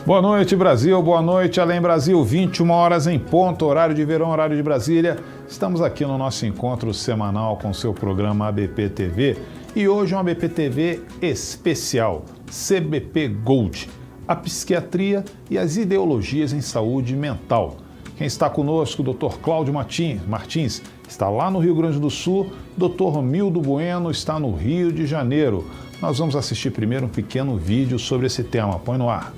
Boa noite, Brasil. Boa noite, Além Brasil. 21 horas em ponto, horário de verão, horário de Brasília. Estamos aqui no nosso encontro semanal com seu programa ABP TV. E hoje é um ABP TV especial, CBP Gold, a psiquiatria e as ideologias em saúde mental. Quem está conosco, o Dr. Cláudio Martins, está lá no Rio Grande do Sul. Dr. Romildo Bueno está no Rio de Janeiro. Nós vamos assistir primeiro um pequeno vídeo sobre esse tema. Põe no ar.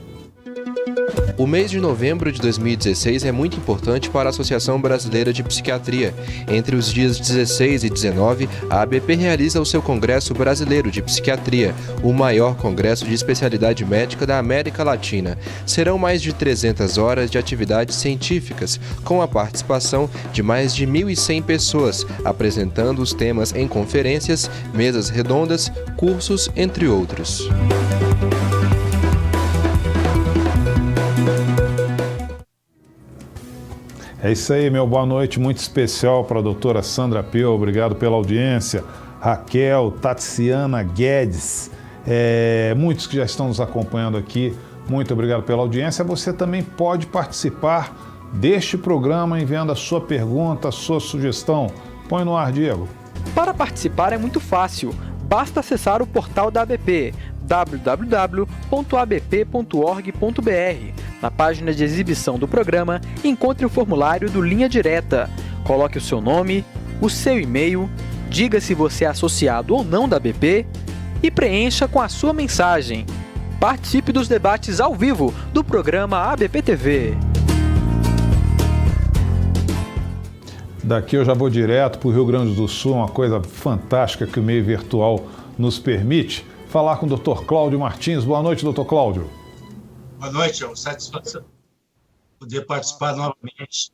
O mês de novembro de 2016 é muito importante para a Associação Brasileira de Psiquiatria. Entre os dias 16 e 19, a ABP realiza o seu Congresso Brasileiro de Psiquiatria, o maior congresso de especialidade médica da América Latina. Serão mais de 300 horas de atividades científicas, com a participação de mais de 1.100 pessoas, apresentando os temas em conferências, mesas redondas, cursos, entre outros. É isso aí, meu boa noite muito especial para a doutora Sandra Peu, obrigado pela audiência, Raquel, Tatsiana Guedes, muitos que já estão nos acompanhando aqui, muito obrigado pela audiência. Você também pode participar deste programa enviando a sua pergunta, a sua sugestão. Põe no ar, Diego. Para participar é muito fácil, basta acessar o portal da ABP, www.abp.org.br. Na página de exibição do programa, encontre o formulário do Linha Direta. Coloque o seu nome, o seu e-mail, diga se você é associado ou não da ABP e preencha com a sua mensagem. Participe dos debates ao vivo do programa ABP TV. Daqui eu já vou direto para o Rio Grande do Sul, uma coisa fantástica que o meio virtual nos permite. Falar com o Dr. Cláudio Martins. Boa noite, Dr. Cláudio. Boa noite, é uma satisfação poder participar novamente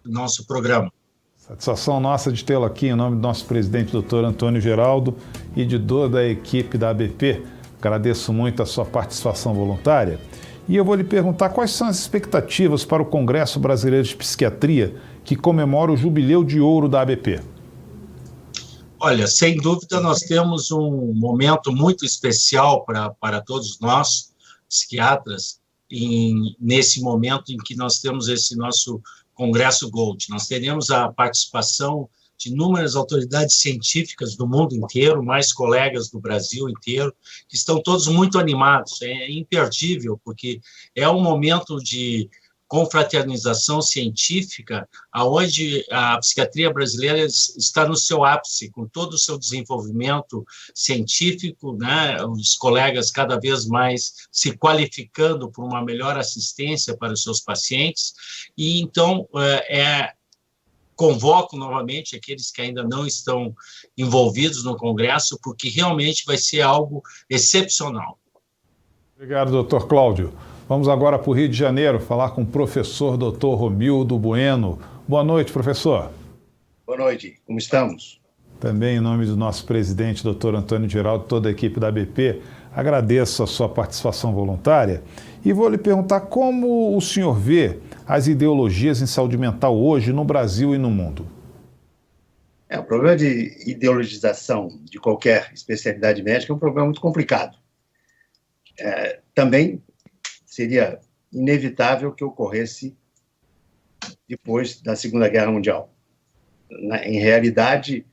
do nosso programa. Satisfação nossa de tê-lo aqui em nome do nosso presidente, Dr. Antônio Geraldo, e de toda a equipe da ABP. Agradeço muito a sua participação voluntária. E eu vou lhe perguntar quais são as expectativas para o Congresso Brasileiro de Psiquiatria, que comemora o Jubileu de Ouro da ABP. Olha, sem dúvida nós temos um momento muito especial para todos nós, psiquiatras, nesse momento em que nós temos esse nosso Congresso Gold. Nós teremos a participação de inúmeras autoridades científicas do mundo inteiro, mais colegas do Brasil inteiro, que estão todos muito animados. É imperdível, porque é um momento de confraternização científica, aonde a psiquiatria brasileira está no seu ápice, com todo o seu desenvolvimento científico, né? Os colegas cada vez mais se qualificando por uma melhor assistência para os seus pacientes, e então convoco novamente aqueles que ainda não estão envolvidos no Congresso, porque realmente vai ser algo excepcional. Obrigado, doutor Cláudio. Vamos agora para o Rio de Janeiro falar com o professor Dr. Romildo Bueno. Boa noite, professor. Boa noite, como estamos? Também em nome do nosso presidente, Dr. Antônio Geraldo, toda a equipe da ABP, agradeço a sua participação voluntária e vou lhe perguntar como o senhor vê as ideologias em saúde mental hoje no Brasil e no mundo. O problema de ideologização de qualquer especialidade médica é um problema muito complicado. Também seria inevitável que ocorresse depois da Segunda Guerra Mundial. Em realidade,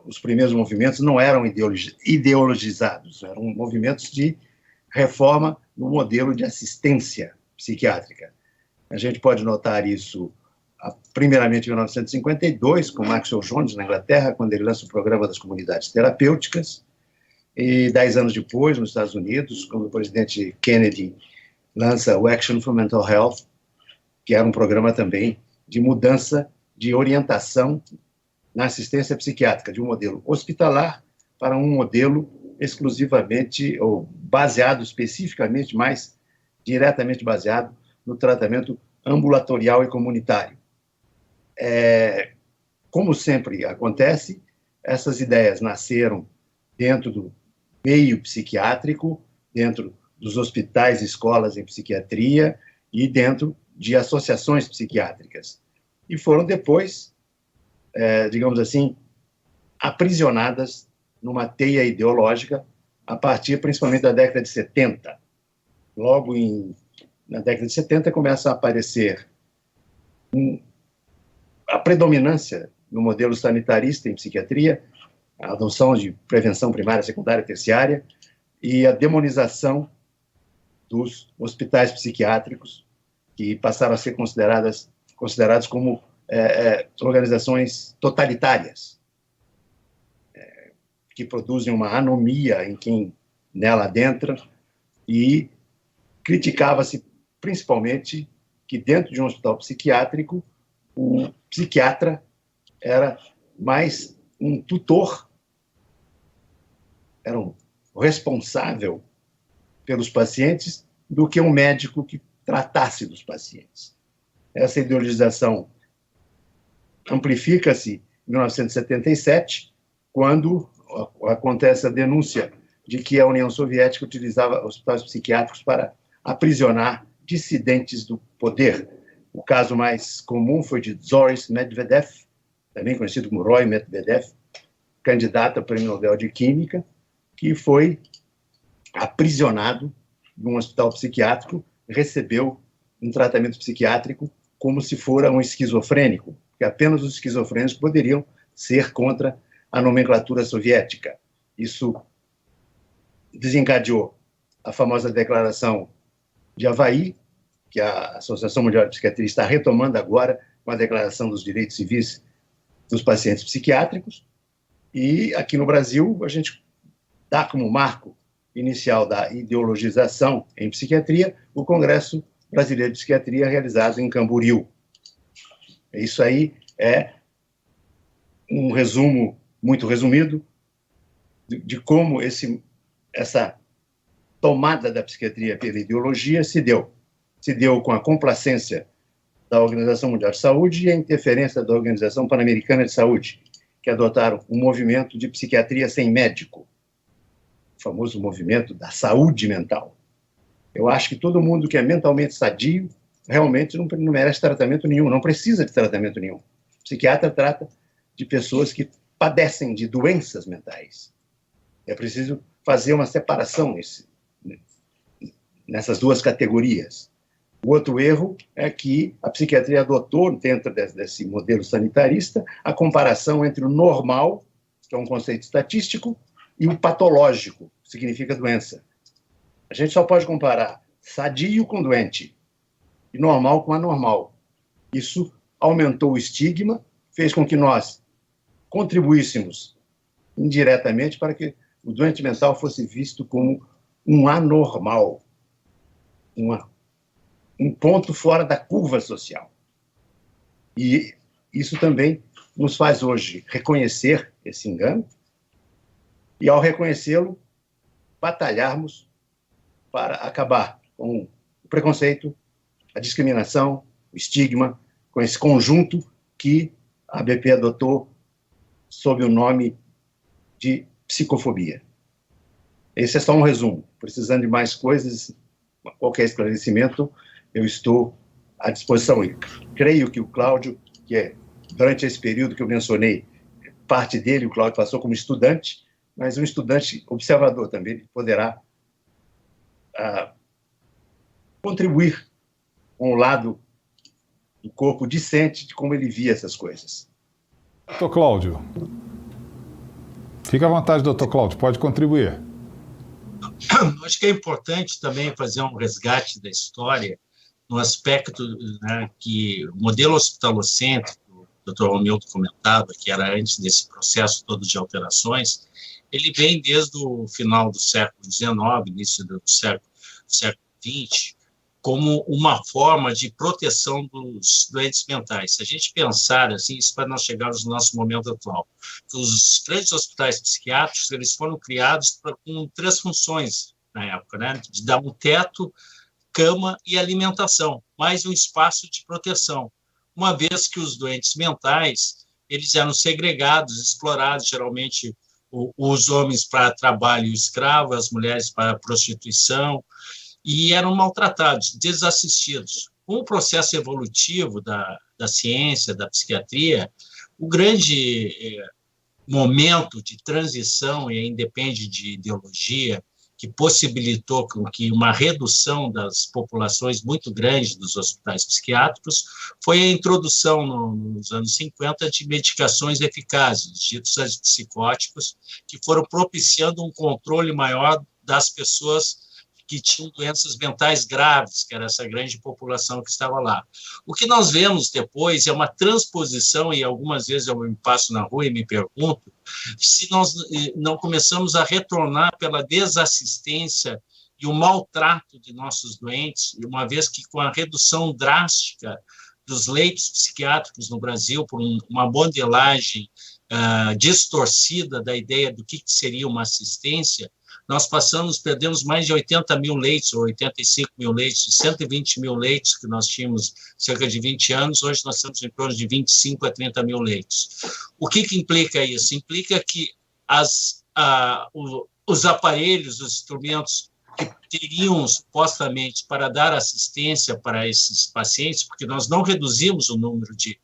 os primeiros movimentos não eram ideologizados, eram movimentos de reforma no modelo de assistência psiquiátrica. A gente pode notar isso, primeiramente em 1952, com Maxwell Jones, na Inglaterra, quando ele lança o programa das comunidades terapêuticas, e 10 anos depois, nos Estados Unidos, quando o presidente Kennedy lança o Action for Mental Health, que era um programa também de mudança de orientação na assistência psiquiátrica, de um modelo hospitalar para um modelo exclusivamente, ou baseado especificamente, mais diretamente baseado no tratamento ambulatorial e comunitário. Como sempre acontece, essas ideias nasceram dentro do meio psiquiátrico, dentro dos hospitais e escolas em psiquiatria e dentro de associações psiquiátricas. E foram depois, digamos assim, aprisionadas numa teia ideológica a partir principalmente da década de 70. Logo em na década de 70, começa a aparecer a predominância no modelo sanitarista em psiquiatria, a adoção de prevenção primária, secundária, terciária, e a demonização dos hospitais psiquiátricos, que passaram a ser considerados como organizações totalitárias, que produzem uma anomia em quem nela adentra, e criticava-se principalmente que dentro de um hospital psiquiátrico o psiquiatra era mais um tutor, era um responsável pelos pacientes do que um médico que tratasse dos pacientes. Essa ideologização amplifica-se em 1977, quando acontece a denúncia de que a União Soviética utilizava hospitais psiquiátricos para aprisionar dissidentes do poder. O caso mais comum foi de Boris Medvedev, também conhecido como Roy Medvedev, candidato a Prêmio Nobel de Química, que foi aprisionado em um hospital psiquiátrico, recebeu um tratamento psiquiátrico como se fora um esquizofrênico, porque apenas os esquizofrênicos poderiam ser contra a nomenclatura soviética. Isso desencadeou a famosa Declaração de Havaí, que a Associação Mundial de Psiquiatria está retomando agora com a Declaração dos Direitos Civis dos Pacientes Psiquiátricos, e aqui no Brasil a gente dá como marco inicial da ideologização em psiquiatria o Congresso Brasileiro de Psiquiatria, realizado em Camboriú. Isso aí é um resumo muito resumido de como essa tomada da psiquiatria pela ideologia se deu. Se deu com a complacência da Organização Mundial de Saúde e a interferência da Organização Pan-Americana de Saúde, que adotaram um movimento de psiquiatria sem médico, o famoso movimento da saúde mental. Eu acho que todo mundo que é mentalmente sadio realmente não merece tratamento nenhum, não precisa de tratamento nenhum. O psiquiatra trata de pessoas que padecem de doenças mentais. É preciso fazer uma separação nessas duas categorias. O outro erro é que a psiquiatria adotou, dentro desse modelo sanitarista, a comparação entre o normal, que é um conceito estatístico, e o patológico, que significa doença. A gente só pode comparar sadio com doente e normal com anormal. Isso aumentou o estigma, fez com que nós contribuíssemos indiretamente para que o doente mental fosse visto como um anormal, um ponto fora da curva social. E isso também nos faz hoje reconhecer esse engano e, ao reconhecê-lo, batalharmos para acabar com o preconceito, a discriminação, o estigma, com esse conjunto que a ABP adotou sob o nome de psicofobia. Esse é só um resumo. Precisando de mais coisas, qualquer esclarecimento, eu estou à disposição. E creio que o Cláudio, durante esse período que eu mencionei, parte dele, o Cláudio passou como estudante, mas um estudante observador também poderá contribuir com o lado do corpo discente de como ele via essas coisas. Doutor Cláudio, fique à vontade, doutor Cláudio, pode contribuir. Acho que é importante também fazer um resgate da história no aspecto, né, que o modelo hospitalocêntrico, o doutor Romildo comentava, que era antes desse processo todo de alterações, ele vem desde o final do século XIX, início do século XX, como uma forma de proteção dos doentes mentais. Se a gente pensar assim, isso para nós chegarmos no nosso momento atual, os grandes hospitais psiquiátricos, eles foram criados com 3 funções na época, né? De dar um teto, cama e alimentação, mais um espaço de proteção, uma vez que os doentes mentais, eles eram segregados, explorados, geralmente os homens para trabalho escravo, as mulheres para prostituição, e eram maltratados, desassistidos. Com o processo evolutivo da ciência, da psiquiatria, o grande momento de transição, e aí independe de ideologia, que possibilitou com que uma redução das populações muito grande dos hospitais psiquiátricos foi a introdução, nos anos 50, de medicações eficazes, ditos antipsicóticos, que foram propiciando um controle maior das pessoas que tinham doenças mentais graves, que era essa grande população que estava lá. O que nós vemos depois é uma transposição, e algumas vezes eu me passo na rua e me pergunto se nós não começamos a retornar pela desassistência e o maltrato de nossos doentes, uma vez que com a redução drástica dos leitos psiquiátricos no Brasil, por uma modelagem distorcida da ideia do que seria uma assistência, nós perdemos mais de 80 mil leitos, ou 85 mil leitos, de 120 mil leitos que nós tínhamos cerca de 20 anos, hoje nós estamos em torno de 25 a 30 mil leitos. O que implica isso? Implica que os aparelhos, os instrumentos que teriam supostamente para dar assistência para esses pacientes, porque nós não reduzimos o número de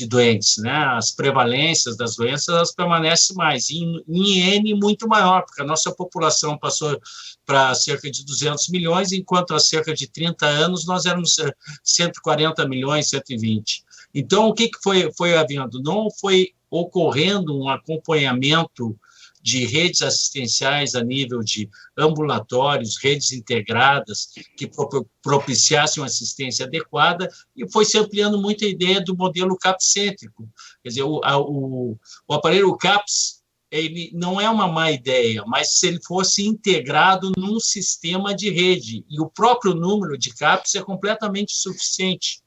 doentes, né? As prevalências das doenças, elas permanecem mais, em N muito maior, porque a nossa população passou para cerca de 200 milhões, enquanto há cerca de 30 anos nós éramos 140 milhões, 120. Então, o que foi havendo? Não foi ocorrendo um acompanhamento de redes assistenciais a nível de ambulatórios, redes integradas, que propiciassem uma assistência adequada, e foi se ampliando muito a ideia do modelo capcêntrico. Quer dizer, o aparelho CAPS, ele não é uma má ideia, mas se ele fosse integrado num sistema de rede, e o próprio número de CAPS é completamente suficiente.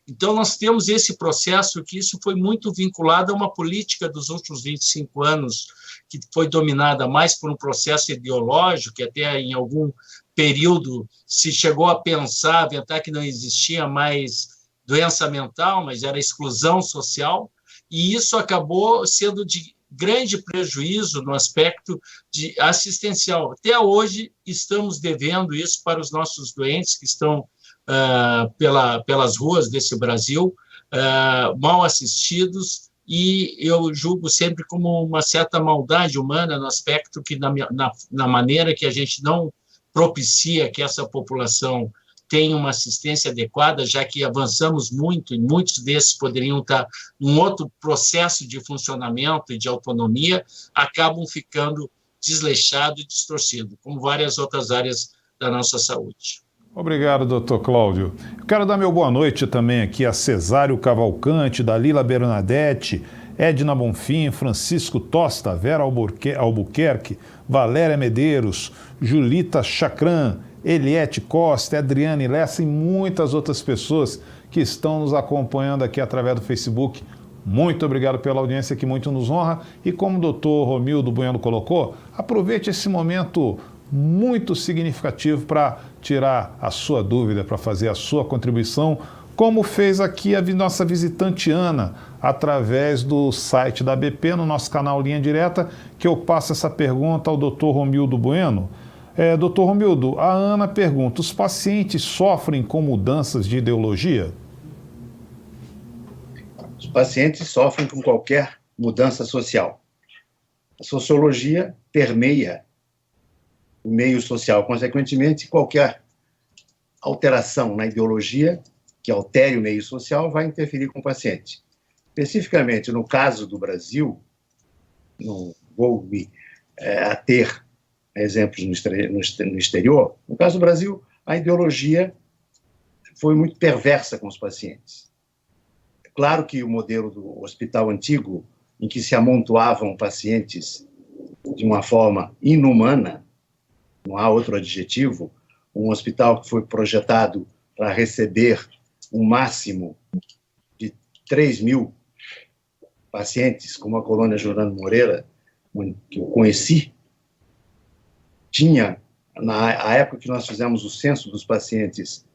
Então, nós temos esse processo que isso foi muito vinculado a uma política dos últimos 25 anos, que foi dominada mais por um processo ideológico, que até em algum período se chegou a pensar, aventar que não existia mais doença mental, mas era exclusão social, e isso acabou sendo de grande prejuízo no aspecto de assistencial. Até hoje, estamos devendo isso para os nossos doentes que estão pelas ruas desse Brasil, mal assistidos, e eu julgo sempre como uma certa maldade humana no aspecto que, na maneira que a gente não propicia que essa população tenha uma assistência adequada, já que avançamos muito, e muitos desses poderiam estar num outro processo de funcionamento e de autonomia, acabam ficando desleixados e distorcidos, como várias outras áreas da nossa saúde. Obrigado, doutor Cláudio. Eu quero dar meu boa noite também aqui a Cesário Cavalcante, Dalila Bernadette, Edna Bonfim, Francisco Tosta, Vera Albuquerque, Valéria Medeiros, Julita Chacran, Eliette Costa, Adriane Lessa e muitas outras pessoas que estão nos acompanhando aqui através do Facebook. Muito obrigado pela audiência que muito nos honra. E como o doutor Romildo Bueno colocou, aproveite esse momento muito significativo para tirar a sua dúvida, para fazer a sua contribuição, como fez aqui a nossa visitante Ana, através do site da ABP, no nosso canal Linha Direta, que eu passo essa pergunta ao doutor Romildo Bueno. Doutor Romildo, a Ana pergunta, os pacientes sofrem com mudanças de ideologia? Os pacientes sofrem com qualquer mudança social. A sociologia permeia o meio social. Consequentemente, qualquer alteração na ideologia que altere o meio social vai interferir com o paciente. Especificamente, no caso do Brasil, não vou me ater a exemplos no exterior, no caso do Brasil, a ideologia foi muito perversa com os pacientes. É claro que o modelo do hospital antigo, em que se amontoavam pacientes de uma forma inumana, não há outro adjetivo, um hospital que foi projetado para receber um máximo de 3 mil pacientes, como a colônia Jurano Moreira, que eu conheci, tinha, na época que nós fizemos o censo dos pacientes,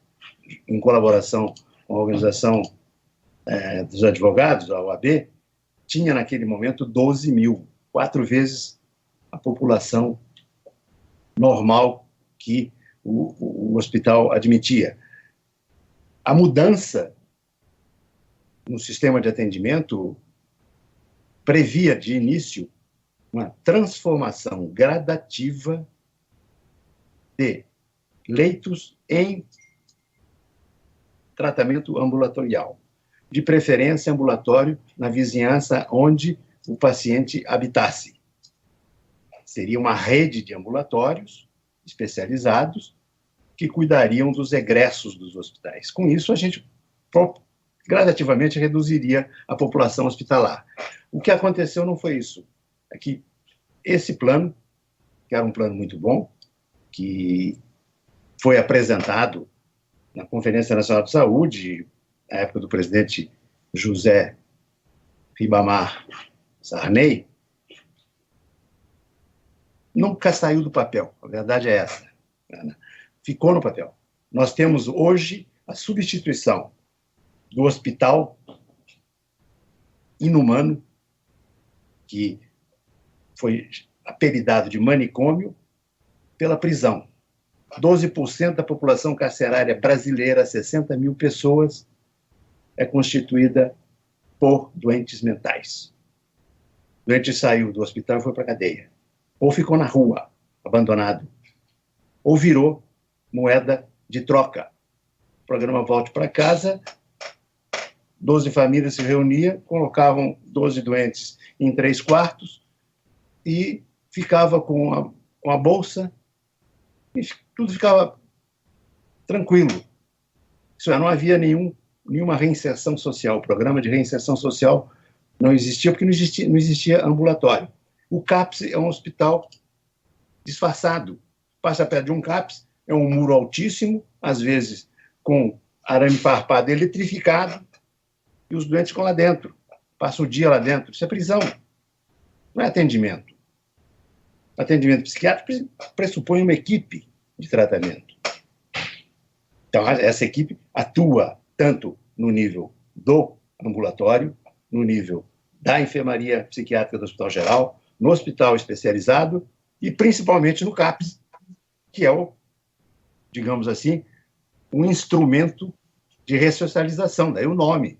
em colaboração com a organização dos advogados, a OAB, tinha naquele momento 12 mil, 4 vezes a população normal que o hospital admitia. A mudança no sistema de atendimento previa de início uma transformação gradativa de leitos em tratamento ambulatorial, de preferência ambulatório na vizinhança onde o paciente habitasse. Seria uma rede de ambulatórios especializados que cuidariam dos egressos dos hospitais. Com isso, a gente gradativamente reduziria a população hospitalar. O que aconteceu não foi isso. É que esse plano, que era um plano muito bom, que foi apresentado na Conferência Nacional de Saúde, na época do presidente José Ribamar Sarney, nunca saiu do papel. A verdade é essa. Ficou no papel. Nós temos hoje a substituição do hospital inumano, que foi apelidado de manicômio, pela prisão. 12% da população carcerária brasileira, 60 mil pessoas, é constituída por doentes mentais. O doente saiu do hospital e foi para a cadeia. Ou ficou na rua, abandonado. Ou virou moeda de troca. O programa Volte para Casa, 12 famílias se reuniam, colocavam 12 doentes em 3 quartos e ficava com a bolsa e tudo ficava tranquilo. Isso é, não havia nenhuma reinserção social. O programa de reinserção social não existia porque não existia ambulatório. O CAPS é um hospital disfarçado. Passa perto de um CAPS, é um muro altíssimo, às vezes com arame farpado eletrificado, e os doentes ficam lá dentro, passam o dia lá dentro. Isso é prisão, não é atendimento. Atendimento psiquiátrico pressupõe uma equipe de tratamento. Então, essa equipe atua tanto no nível do ambulatório, no nível da enfermaria psiquiátrica do Hospital Geral, no hospital especializado e principalmente no CAPS, que é o, digamos assim, um instrumento de ressocialização, daí o nome.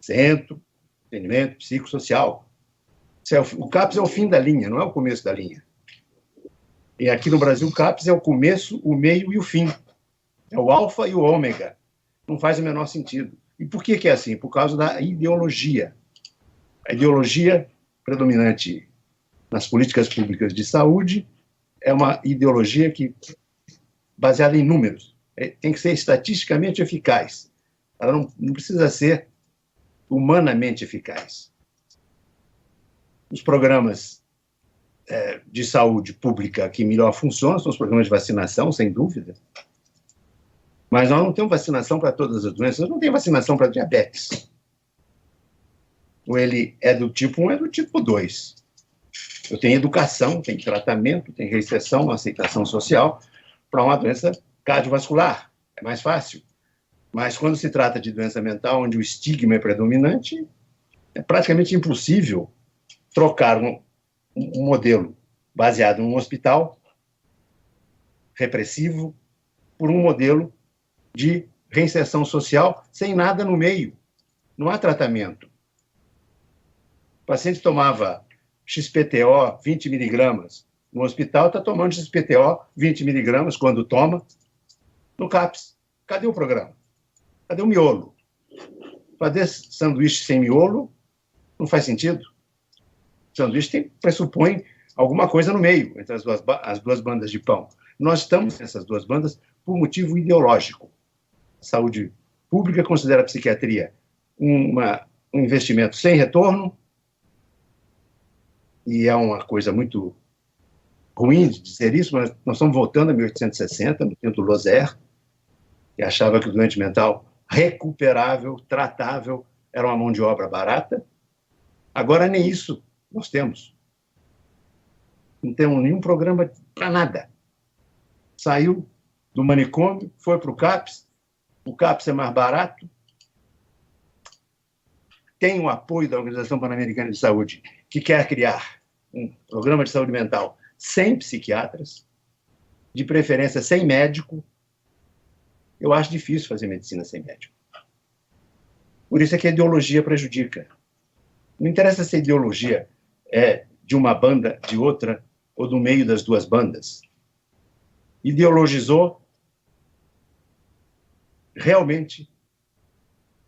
Centro, atendimento psicossocial. O CAPS é o fim da linha, não é o começo da linha. E aqui no Brasil, o CAPS é o começo, o meio e o fim. É o alfa e o ômega. Não faz o menor sentido. E por que é assim? Por causa da ideologia. A ideologia predominante nas políticas públicas de saúde é uma ideologia que baseada em números. Tem que ser estatisticamente eficaz. Ela não precisa ser humanamente eficaz. Os programas de saúde pública que melhor funcionam são os programas de vacinação, sem dúvida. Mas nós não temos vacinação para todas as doenças, nós não temos vacinação para diabetes. Ou ele é do tipo 1, é do tipo 2. Eu tenho educação, tem tratamento, tem reinserção, aceitação social para uma doença cardiovascular. É mais fácil. Mas quando se trata de doença mental, onde o estigma é predominante, é praticamente impossível trocar um modelo baseado em um hospital repressivo por um modelo de reinserção social sem nada no meio. Não há tratamento. O paciente tomava XPTO 20 miligramas no hospital, está tomando XPTO 20 miligramas quando toma no CAPS. Cadê o programa? Cadê o miolo? Fazer sanduíche sem miolo não faz sentido. O sanduíche pressupõe alguma coisa no meio, entre as duas bandas de pão. Nós estamos nessas duas bandas por motivo ideológico. A saúde pública considera a psiquiatria um investimento sem retorno, e é uma coisa muito ruim de dizer isso, mas nós estamos voltando a 1860, no tempo do Lozer, que achava que o doente mental recuperável, tratável, era uma mão de obra barata. Agora nem isso nós temos. Não temos nenhum programa para nada. Saiu do manicômio, foi para o CAPS é mais barato, tem o apoio da Organização Pan-Americana de Saúde, que quer criar um programa de saúde mental sem psiquiatras, de preferência sem médico. Eu acho difícil fazer medicina sem médico. Por isso é que a ideologia prejudica. Não interessa se a ideologia é de uma banda, de outra, ou do meio das duas bandas. ideologizou, realmente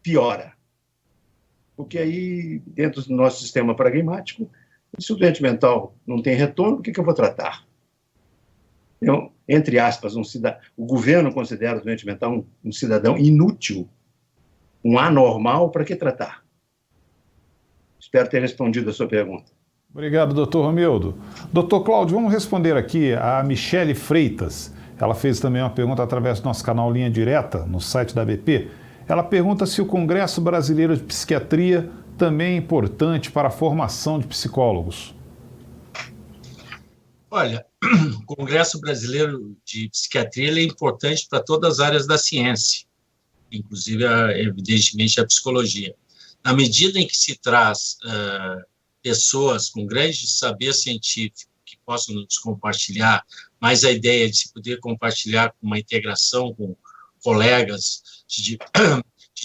piora. Porque aí, dentro do nosso sistema pragmático, se o doente mental não tem retorno, o que eu vou tratar? Então, entre aspas, o governo considera o doente mental um cidadão inútil, um anormal, para que tratar? Espero ter respondido a sua pergunta. Obrigado, doutor Romildo. Doutor Cláudio, vamos responder aqui a Michele Freitas. Ela fez também uma pergunta através do nosso canal Linha Direta, no site da ABP. Ela pergunta se o Congresso Brasileiro de Psiquiatria também é importante para a formação de psicólogos. Olha, o Congresso Brasileiro de Psiquiatria ele é importante para todas as áreas da ciência, inclusive, evidentemente, a psicologia. Na medida em que se traz pessoas com grande saber científico que possam nos compartilhar, mais a ideia de se poder compartilhar com uma integração com colegas de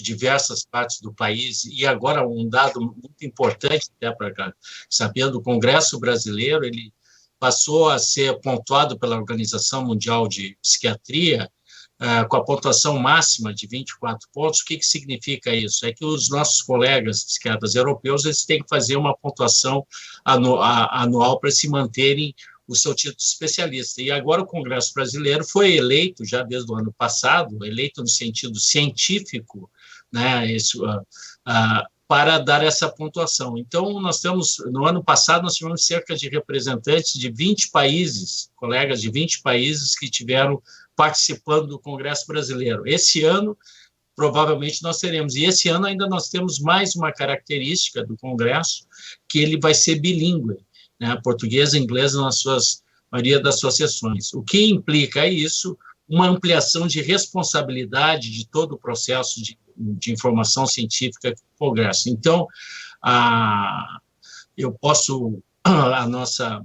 diversas partes do país, e agora um dado muito importante, até para cá, sabendo, o Congresso Brasileiro ele passou a ser pontuado pela Organização Mundial de Psiquiatria com a pontuação máxima de 24 pontos. O que significa isso? É que os nossos colegas psiquiatras europeus eles têm que fazer uma pontuação anual para se manterem o seu título de especialista. E agora o Congresso Brasileiro foi eleito, já desde o ano passado, eleito no sentido científico, né, para dar essa pontuação. Então, no ano passado, nós tivemos cerca de representantes de 20 países, colegas de 20 países que tiveram participando do Congresso Brasileiro. Esse ano, provavelmente, nós teremos. E esse ano ainda nós temos mais uma característica do Congresso, que ele vai ser bilíngue, né, português e inglês na maioria das suas sessões. O que implica isso? Uma ampliação de responsabilidade de todo o processo de informação científica do Congresso. Então, a nossa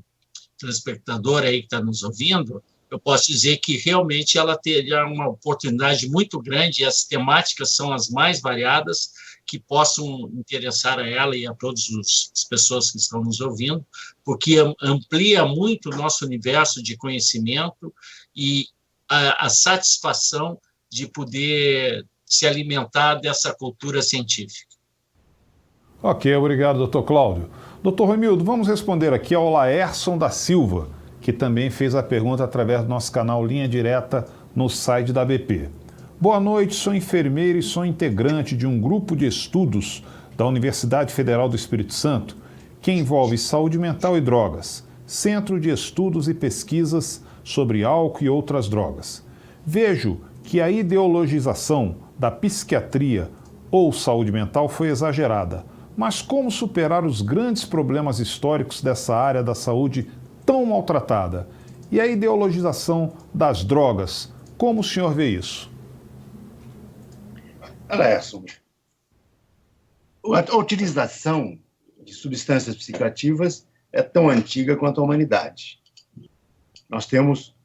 telespectadora aí que está nos ouvindo, eu posso dizer que realmente ela teria uma oportunidade muito grande, e as temáticas são as mais variadas que possam interessar a ela e a todas as pessoas que estão nos ouvindo, porque amplia muito o nosso universo de conhecimento e a satisfação de poder se alimentar dessa cultura científica. Ok, obrigado, doutor Cláudio. Doutor Romildo, vamos responder aqui ao Laércio da Silva, que também fez a pergunta através do nosso canal Linha Direta no site da ABP. Boa noite, sou enfermeiro e sou integrante de um grupo de estudos da Universidade Federal do Espírito Santo que envolve saúde mental e drogas, Centro de Estudos e Pesquisas sobre Álcool e Outras Drogas. Vejo que a ideologização da psiquiatria ou saúde mental foi exagerada, mas como superar os grandes problemas históricos dessa área da saúde tão maltratada? E a ideologização das drogas, como o senhor vê isso? Laércio, a utilização de substâncias psicoativas é tão antiga quanto a humanidade. Nós temos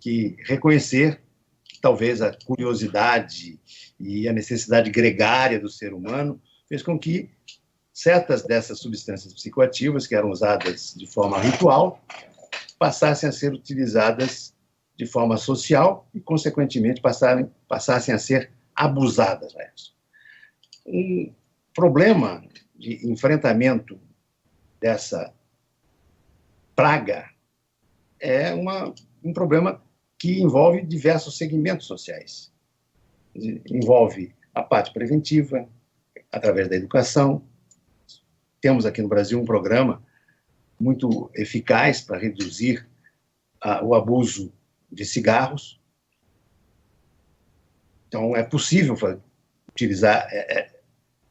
que reconhecer que talvez a curiosidade e a necessidade gregária do ser humano fez com que certas dessas substâncias psicoativas, que eram usadas de forma ritual, passassem a ser utilizadas de forma social e, consequentemente, passassem a ser abusadas. Um problema de enfrentamento dessa praga é um problema que envolve diversos segmentos sociais. Envolve a parte preventiva, através da educação. Temos aqui no Brasil um programa muito eficaz para reduzir o abuso de cigarros. Então, é possível utilizar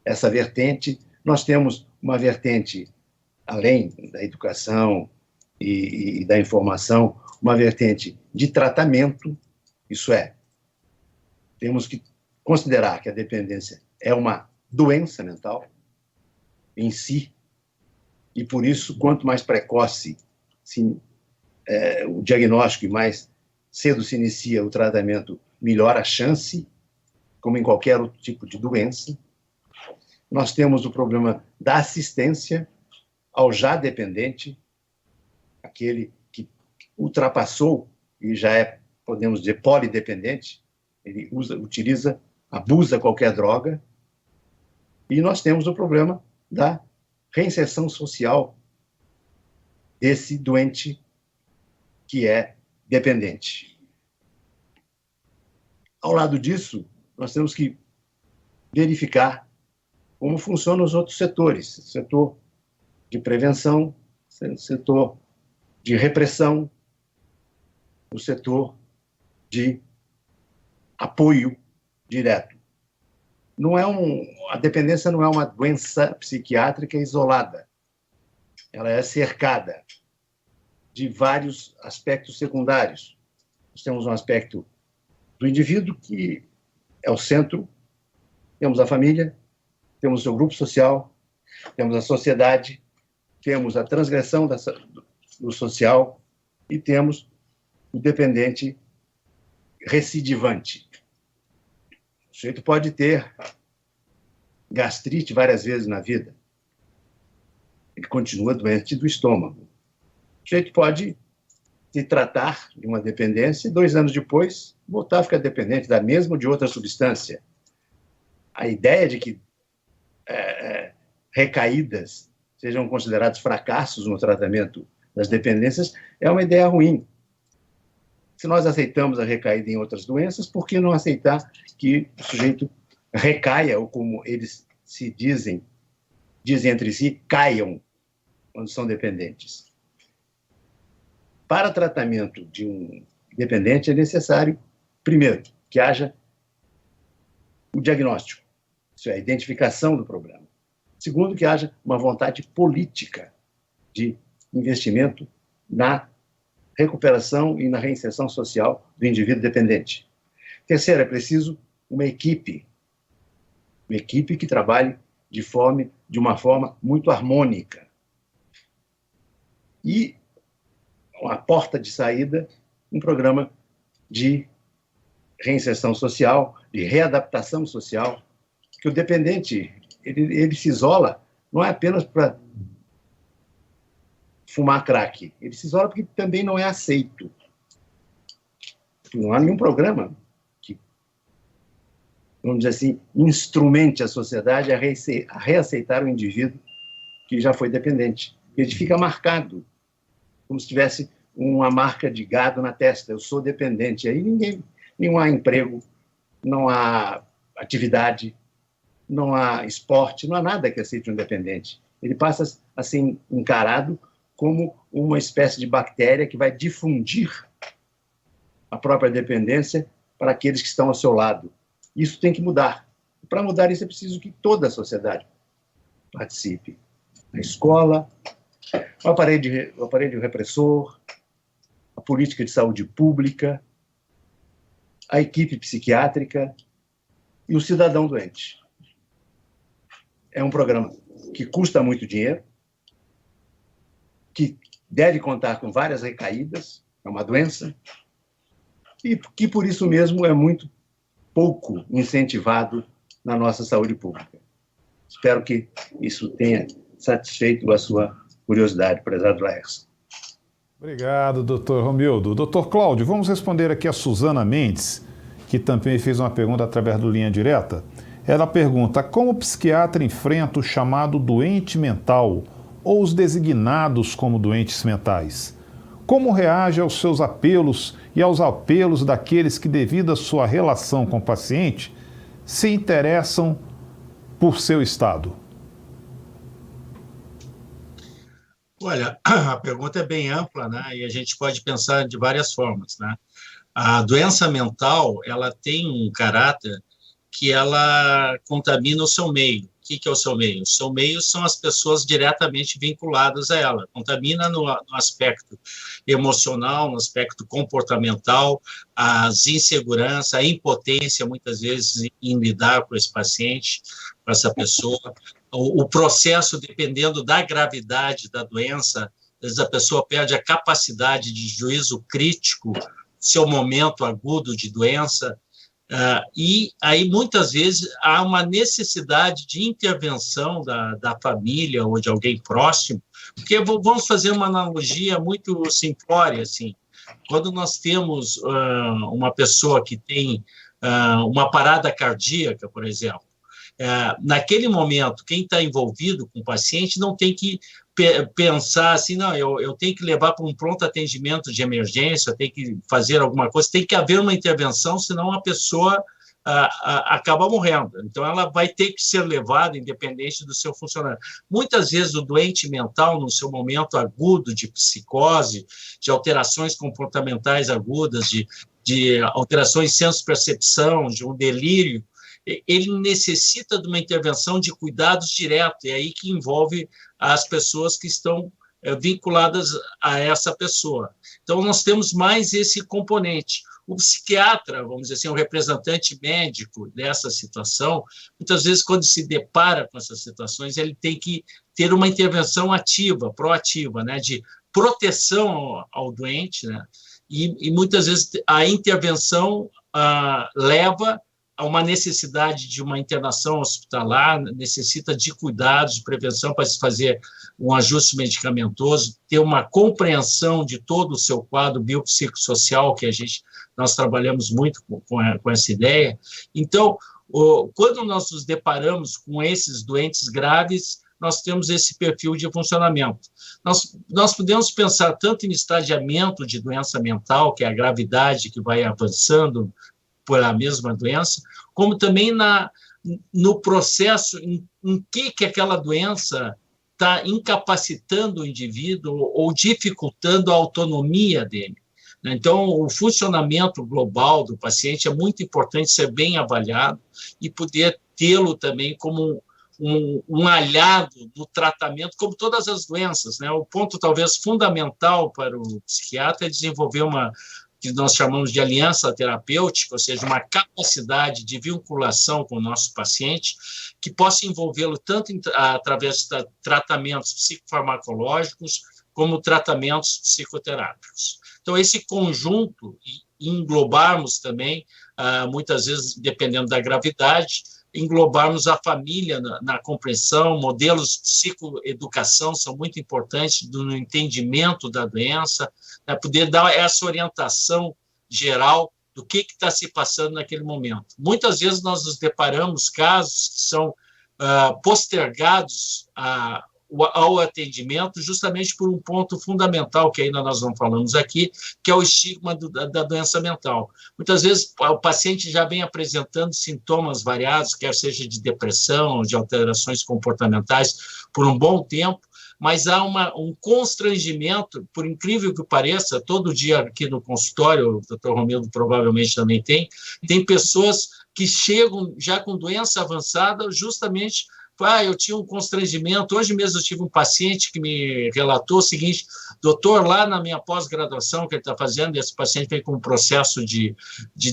essa vertente. Nós temos uma vertente, além da educação e da informação, uma vertente de tratamento, isso é, temos que considerar que a dependência é uma doença mental em si, e por isso, quanto mais precoce o diagnóstico e mais cedo se inicia o tratamento, melhor a chance, como em qualquer outro tipo de doença. Nós temos o problema da assistência ao já dependente, aquele que ultrapassou e já é podemos dizer, polidependente, ele utiliza, abusa qualquer droga, e nós temos o problema da reinserção social desse doente que é dependente. Ao lado disso, nós temos que verificar como funcionam os outros setores, o setor de prevenção, o setor de repressão, o setor de apoio direto. A dependência não é uma doença psiquiátrica isolada. Ela é cercada de vários aspectos secundários. Nós temos um aspecto do indivíduo, que é o centro, temos a família, temos o seu grupo social, temos a sociedade, temos a transgressão do social e temos o dependente recidivante. O sujeito pode ter gastrite várias vezes na vida. Ele continua doente do estômago. O sujeito pode se tratar de uma dependência e 2 anos depois voltar a ficar dependente da mesma ou de outra substância. A ideia de que recaídas sejam considerados fracassos no tratamento das dependências é uma ideia ruim. Se nós aceitamos a recaída em outras doenças, por que não aceitar que o sujeito recaia, ou como eles se dizem entre si, caiam quando são dependentes? Para tratamento de um dependente é necessário, primeiro, que haja o diagnóstico, isso é, a identificação do problema. Segundo, que haja uma vontade política de investimento na recuperação e na reinserção social do indivíduo dependente. Terceiro, é preciso uma equipe que trabalhe de uma forma muito harmônica. E uma porta de saída, um programa de reinserção social, de readaptação social, que o dependente, ele se isola, não é apenas para fumar crack, ele se isola porque também não é aceito. Não há nenhum programa que, vamos dizer assim, instrumente a sociedade a reaceitar o indivíduo que já foi dependente. Ele fica marcado, como se tivesse uma marca de gado na testa. Eu sou dependente. Aí não há emprego, não há atividade, não há esporte, não há nada que aceite um dependente. Ele passa a ser encarado como uma espécie de bactéria que vai difundir a própria dependência para aqueles que estão ao seu lado. Isso tem que mudar. Para mudar isso é preciso que toda a sociedade participe. A escola, o aparelho repressor, a política de saúde pública, a equipe psiquiátrica e o cidadão doente. É um programa que custa muito dinheiro, que deve contar com várias recaídas, é uma doença, e que, por isso mesmo, é muito pouco incentivado na nossa saúde pública. Espero que isso tenha satisfeito a sua curiosidade, prezado Laércio. Obrigado, doutor Romildo. Doutor Cláudio, vamos responder aqui a Suzana Mendes, que também fez uma pergunta através do Linha Direta. Ela pergunta: como o psiquiatra enfrenta o chamado doente mental ou os designados como doentes mentais? Como reage aos seus apelos e aos apelos daqueles que, devido à sua relação com o paciente, se interessam por seu estado? Olha, a pergunta é bem ampla, né? E a gente pode pensar de várias formas, né? A doença mental, ela tem um caráter que ela contamina o seu meio. O que é o seu meio? O seu meio são as pessoas diretamente vinculadas a ela. Contamina no aspecto emocional, no aspecto comportamental, as inseguranças, a impotência, muitas vezes, em lidar com esse paciente, com essa pessoa. O processo, dependendo da gravidade da doença, às vezes a pessoa perde a capacidade de juízo crítico, seu momento agudo de doença, e aí muitas vezes há uma necessidade de intervenção da família ou de alguém próximo, porque vamos fazer uma analogia muito simplória, assim, Quando nós temos uma pessoa que tem uma parada cardíaca, por exemplo, naquele momento, quem está envolvido com o paciente não tem que pensar assim, não, eu tenho que levar para um pronto atendimento de emergência, eu tenho que fazer alguma coisa, tem que haver uma intervenção, senão a pessoa acaba morrendo. Então, ela vai ter que ser levada, independente do seu funcionamento. Muitas vezes, o doente mental, no seu momento agudo de psicose, de alterações comportamentais agudas, de alterações de senso-percepção, de um delírio, ele necessita de uma intervenção de cuidados direto, é aí que envolve as pessoas que estão vinculadas a essa pessoa. Então, nós temos mais esse componente. O psiquiatra, vamos dizer assim, o representante médico dessa situação, muitas vezes, quando se depara com essas situações, ele tem que ter uma intervenção ativa, proativa, né, de proteção ao doente, né, e muitas vezes a intervenção leva a uma necessidade de uma internação hospitalar, necessita de cuidados, de prevenção para se fazer um ajuste medicamentoso, ter uma compreensão de todo o seu quadro biopsicossocial, que nós trabalhamos muito com essa ideia. Então, quando nós nos deparamos com esses doentes graves, nós temos esse perfil de funcionamento. Nós podemos pensar tanto em estadiamento de doença mental, que é a gravidade que vai avançando por a mesma doença, como também no processo em que aquela doença está incapacitando o indivíduo ou dificultando a autonomia dele. Então, o funcionamento global do paciente é muito importante ser bem avaliado e poder tê-lo também como um aliado do tratamento, como todas as doenças, né? O ponto, talvez, fundamental para o psiquiatra é desenvolver que nós chamamos de aliança terapêutica, ou seja, uma capacidade de vinculação com o nosso paciente que possa envolvê-lo tanto através de tratamentos psicofarmacológicos como tratamentos psicoterápicos. Então, esse conjunto, e englobarmos também, muitas vezes, dependendo da gravidade, englobarmos a família na compreensão, modelos de psicoeducação são muito importantes no entendimento da doença, né, poder dar essa orientação geral do que está se passando naquele momento. Muitas vezes nós nos deparamos casos que são postergados ao atendimento justamente por um ponto fundamental que ainda nós não falamos aqui, que é o estigma da doença mental. Muitas vezes o paciente já vem apresentando sintomas variados, quer seja de depressão, de alterações comportamentais, por um bom tempo, mas há um constrangimento, por incrível que pareça, todo dia aqui no consultório, o Dr. Romildo provavelmente também tem pessoas que chegam já com doença avançada justamente eu tinha um constrangimento. Hoje mesmo eu tive um paciente que me relatou o seguinte: doutor, lá na minha pós-graduação que ele está fazendo, esse paciente vem com um processo de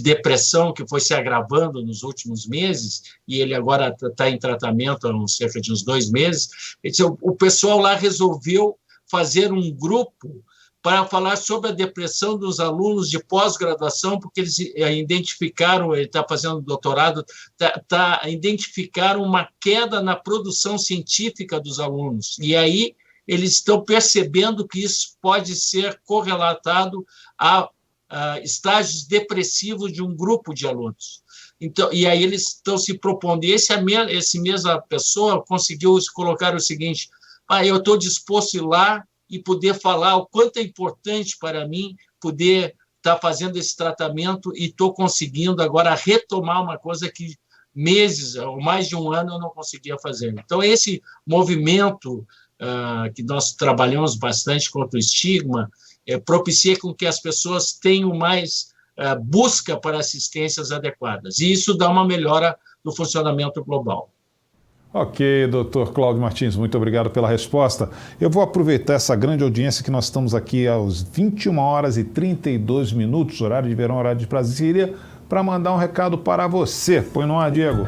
depressão que foi se agravando nos últimos meses, e ele agora está em tratamento há cerca de uns 2 meses. Ele disse, o pessoal lá resolveu fazer um grupo para falar sobre a depressão dos alunos de pós-graduação, porque eles identificaram, ele está fazendo doutorado, identificaram uma queda na produção científica dos alunos. E aí eles estão percebendo que isso pode ser correlatado a estágios depressivos de um grupo de alunos. Então, e aí eles estão se propondo. E esse mesma pessoa conseguiu colocar o seguinte: eu estou disposto a ir lá e poder falar o quanto é importante para mim poder estar fazendo esse tratamento, e estou conseguindo agora retomar uma coisa que meses, ou mais de um ano, eu não conseguia fazer. Então, esse movimento que nós trabalhamos bastante contra o estigma propicia com que as pessoas tenham mais busca para assistências adequadas, e isso dá uma melhora no funcionamento global. Ok, doutor Cláudio Martins, muito obrigado pela resposta. Eu vou aproveitar essa grande audiência que nós estamos aqui aos 21 horas e 32 minutos, horário de verão, horário de Brasília, para mandar um recado para você. Põe no ar, Diego.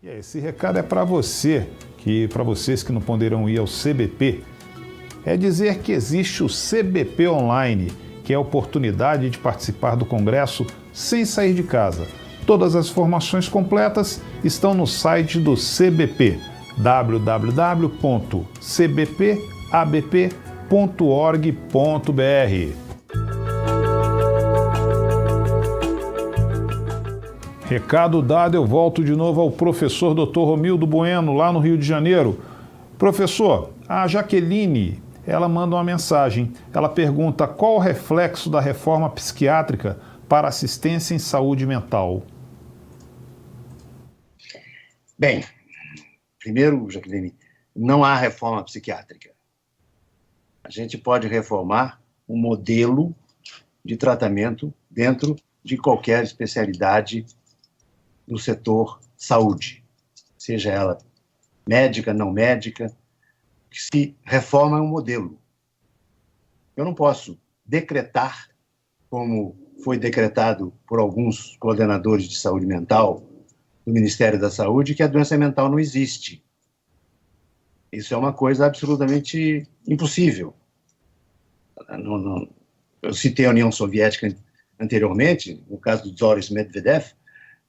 E esse recado é para você, para vocês que não poderão ir ao CBP. É dizer que existe o CBP Online, que é a oportunidade de participar do Congresso sem sair de casa. Todas as informações completas estão no site do CBP, www.cbp.org.br. Recado dado, eu volto de novo ao professor Dr. Romildo Bueno, lá no Rio de Janeiro. Professor, a Jaqueline, ela manda uma mensagem. Ela pergunta qual o reflexo da reforma psiquiátrica para assistência em saúde mental. Bem, primeiro, Jaqueline, não há reforma psiquiátrica. A gente pode reformar um modelo de tratamento dentro de qualquer especialidade do setor saúde, seja ela médica, não médica, que se reforma um modelo. Eu não posso decretar, como foi decretado por alguns coordenadores de saúde mental do Ministério da Saúde, que a doença mental não existe. Isso é uma coisa absolutamente impossível. Eu citei a União Soviética anteriormente, no caso do Boris Medvedev,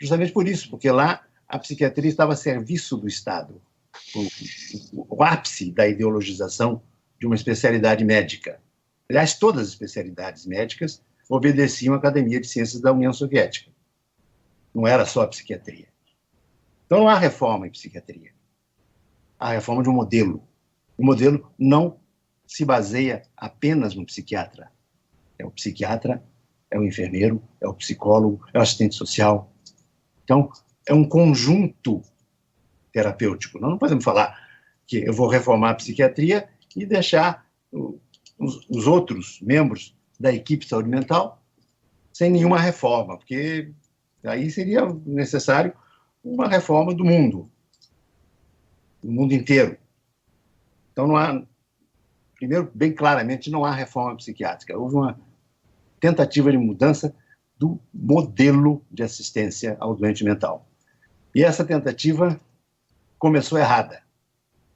justamente por isso, porque lá a psiquiatria estava a serviço do Estado, o ápice da ideologização de uma especialidade médica. Aliás, todas as especialidades médicas obedeciam à Academia de Ciências da União Soviética. Não era só a psiquiatria. Então não há reforma em psiquiatria. Há reforma de um modelo. O modelo não se baseia apenas no psiquiatra. É o psiquiatra, é o enfermeiro, é o psicólogo, é o assistente social. Então, é um conjunto terapêutico. Nós não podemos falar que eu vou reformar a psiquiatria e deixar os outros membros da equipe de saúde mental sem nenhuma reforma, porque aí seria necessário uma reforma do mundo inteiro. Então, não há, primeiro, bem claramente, não há reforma psiquiátrica. Houve uma tentativa de mudança do modelo de assistência ao doente mental. E essa tentativa começou errada,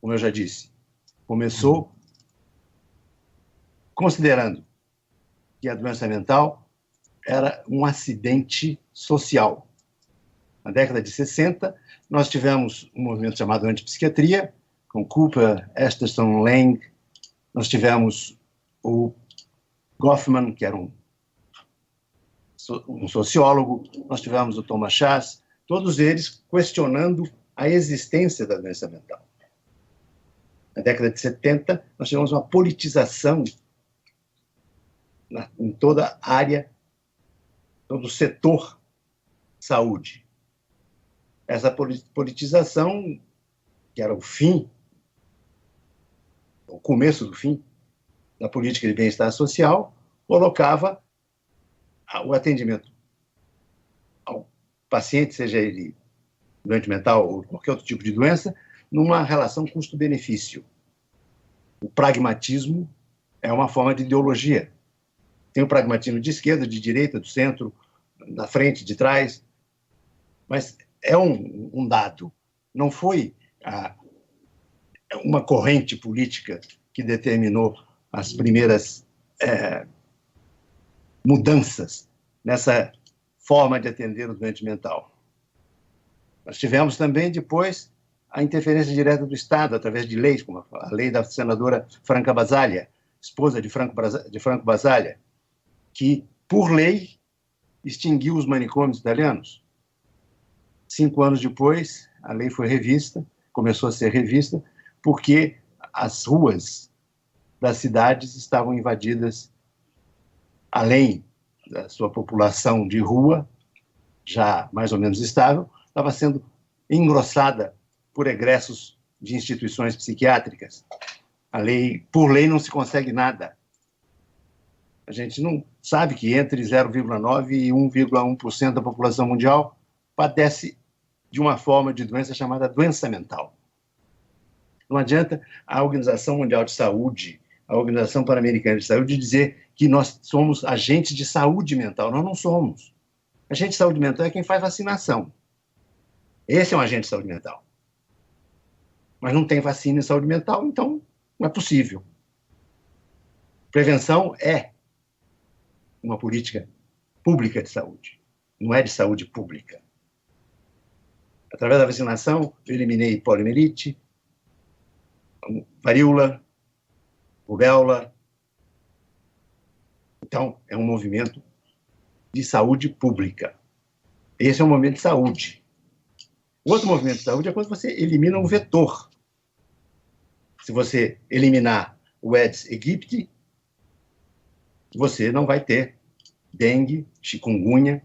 como eu já disse. Começou considerando que a doença mental era um acidente social. Na década de 60, nós tivemos um movimento chamado antipsiquiatria, com Cooper, Esterson, Lang. Nós tivemos o Goffman, que era um sociólogo. Nós tivemos o Thomas Szasz, todos eles questionando a existência da doença mental. Na década de 70, nós tivemos uma politização em toda a área, todo o setor saúde. Essa politização, que era o fim, o começo do fim da política de bem-estar social, colocava o atendimento ao paciente, seja ele doente mental ou qualquer outro tipo de doença, numa relação custo-benefício. O pragmatismo é uma forma de ideologia. Tem o pragmatismo de esquerda, de direita, do centro, da frente, de trás, mas é um dado. Não foi uma corrente política que determinou as primeiras mudanças nessa forma de atender o doente mental. Nós tivemos também, depois, a interferência direta do Estado, através de leis, como a lei da senadora Franca Basaglia, esposa de Franco Basaglia, que, por lei, extinguiu os manicômios italianos. 5 anos depois, a lei foi revista, começou a ser revista, porque as ruas das cidades estavam invadidas, além da sua população de rua, já mais ou menos estável, estava sendo engrossada por egressos de instituições psiquiátricas. Por lei não se consegue nada. A gente não sabe que entre 0,9% e 1,1% da população mundial padece de uma forma de doença chamada doença mental. Não adianta a Organização Mundial de Saúde, a Organização Pan-Americana de Saúde, dizer que nós somos agentes de saúde mental. Nós não somos. Agente de saúde mental é quem faz vacinação. Esse é um agente de saúde mental. Mas não tem vacina em saúde mental, então não é possível. Prevenção é uma política pública de saúde, não é de saúde pública. Através da vacinação, eu eliminei poliomielite, varíola, rubéola. Então, é um movimento de saúde pública. Esse é um movimento de saúde. O outro movimento de saúde é quando você elimina um vetor. Se você eliminar o Aedes aegypti, você não vai ter dengue, chikungunya,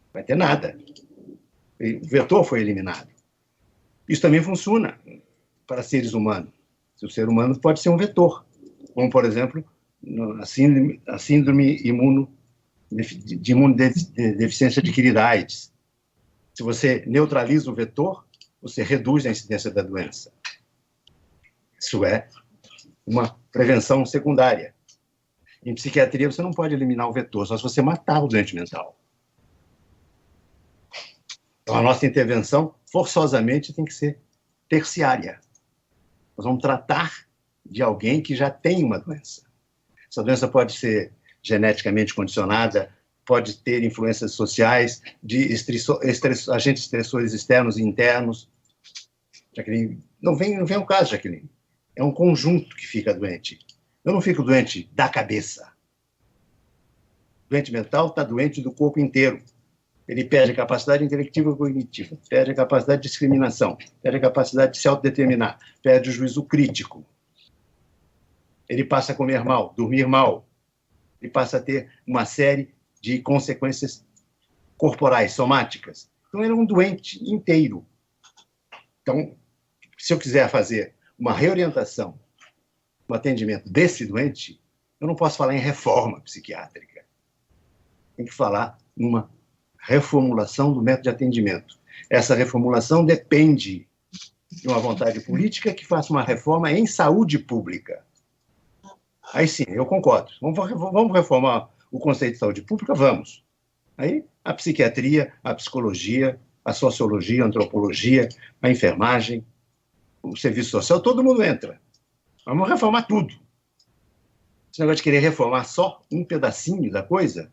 não vai ter nada. O vetor foi eliminado. Isso também funciona para seres humanos. O ser humano pode ser um vetor, como, por exemplo, a síndrome de imunodeficiência adquirida, AIDS. Se você neutraliza o vetor, você reduz a incidência da doença. Isso é uma prevenção secundária. Em psiquiatria, você não pode eliminar o vetor, só se você matar o doente mental. Então, a nossa intervenção, forçosamente, tem que ser terciária. Nós vamos tratar de alguém que já tem uma doença. Essa doença pode ser geneticamente condicionada, pode ter influências sociais, de agentes estressores externos e internos. Jaqueline, não vem ao caso, Jaqueline. É um conjunto que fica doente. Eu não fico doente da cabeça. Doente mental está doente do corpo inteiro. Ele perde a capacidade intelectiva e cognitiva, perde a capacidade de discriminação, perde a capacidade de se autodeterminar, perde o juízo crítico. Ele passa a comer mal, dormir mal. Ele passa a ter uma série de consequências corporais, somáticas. Então, ele é um doente inteiro. Então, se eu quiser fazer uma reorientação, um atendimento desse doente, eu não posso falar em reforma psiquiátrica. Tem que falar numa reformulação do método de atendimento. Essa reformulação depende de uma vontade política que faça uma reforma em saúde pública. Aí sim, eu concordo. Vamos reformar o conceito de saúde pública? Vamos. Aí a psiquiatria, a psicologia, a sociologia, a antropologia, a enfermagem, o serviço social, todo mundo entra. Vamos reformar tudo. Esse negócio de querer reformar só um pedacinho da coisa,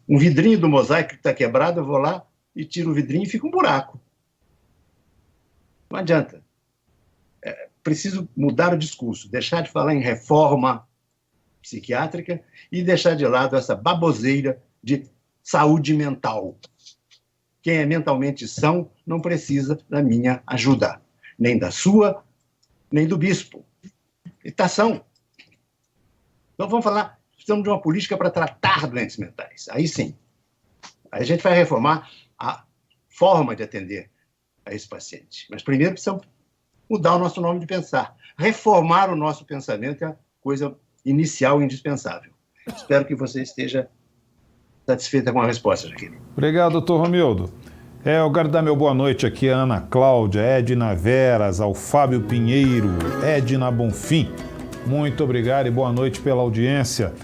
um vidrinho do mosaico que está quebrado, eu vou lá e tiro o vidrinho e fica um buraco. Não adianta. Preciso mudar o discurso, deixar de falar em reforma psiquiátrica e deixar de lado essa baboseira de saúde mental. Quem é mentalmente são não precisa da minha ajuda, nem da sua, nem do bispo. Ele está são. Então vamos falar, precisamos de uma política para tratar doentes mentais. Aí sim. Aí a gente vai reformar a forma de atender a esse paciente. Mas primeiro precisamos mudar o nosso modo de pensar. Reformar o nosso pensamento é a coisa inicial e indispensável. Espero que você esteja satisfeita com a resposta, Jaqueline. Obrigado, doutor Romildo. Eu quero dar meu boa noite aqui à Ana Cláudia, Edna Veras, ao Fábio Pinheiro, Edna Bonfim. Muito obrigado e boa noite pela audiência.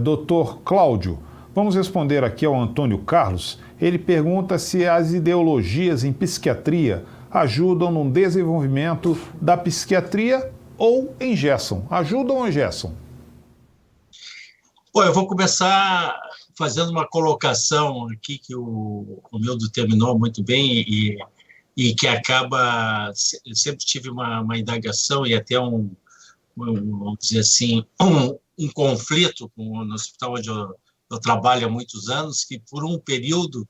Doutor Cláudio, vamos responder aqui ao Antônio Carlos. Ele pergunta se as ideologias em psiquiatria ajudam no desenvolvimento da psiquiatria ou engessam. Ajudam ou engessam? Bom, eu vou começar fazendo uma colocação aqui que o Romildo terminou muito bem e que acaba... Eu sempre tive uma indagação e até vamos dizer assim, um conflito no hospital onde eu trabalho há muitos anos, que por um período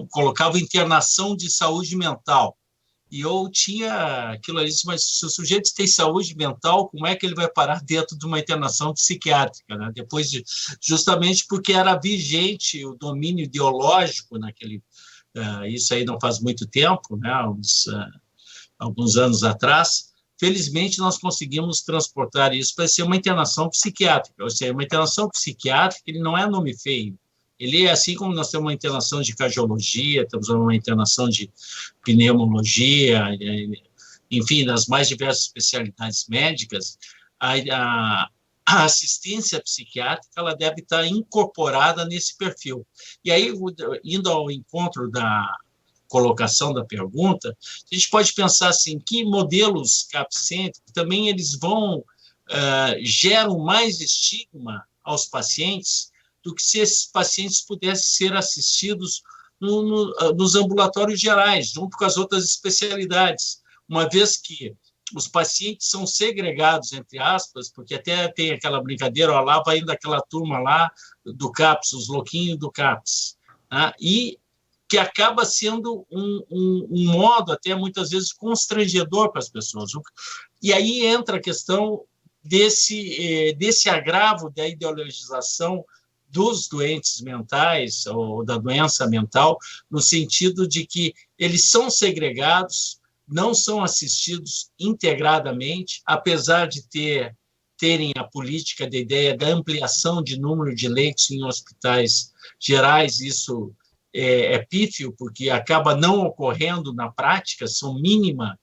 colocava internação de saúde mental. E eu tinha aquilo ali, mas se o sujeito tem saúde mental, como é que ele vai parar dentro de uma internação psiquiátrica, né? Justamente porque era vigente o domínio ideológico naquele... isso aí não faz muito tempo, né? Alguns anos atrás. Felizmente, nós conseguimos transportar isso para ser uma internação psiquiátrica. Ou seja, uma internação psiquiátrica, ele não é nome feio. Ele é assim como nós temos uma internação de cardiologia, temos uma internação de pneumologia, enfim, das mais diversas especialidades médicas, a assistência psiquiátrica ela deve estar incorporada nesse perfil. E aí, indo ao encontro da colocação da pergunta, a gente pode pensar assim, que modelos capcêntricos também eles geram mais estigma aos pacientes do que se esses pacientes pudessem ser assistidos nos ambulatórios gerais, junto com as outras especialidades, uma vez que os pacientes são segregados, entre aspas, porque até tem aquela brincadeira, ó, lá vai indo aquela turma lá do CAPS, os louquinhos do CAPS, né? E que acaba sendo um modo até muitas vezes constrangedor para as pessoas. E aí entra a questão desse agravo da ideologização dos doentes mentais ou da doença mental, no sentido de que eles são segregados, não são assistidos integradamente, apesar de terem a política da ideia da ampliação de número de leitos em hospitais gerais. Isso é pífio, porque acaba não ocorrendo na prática, são mínima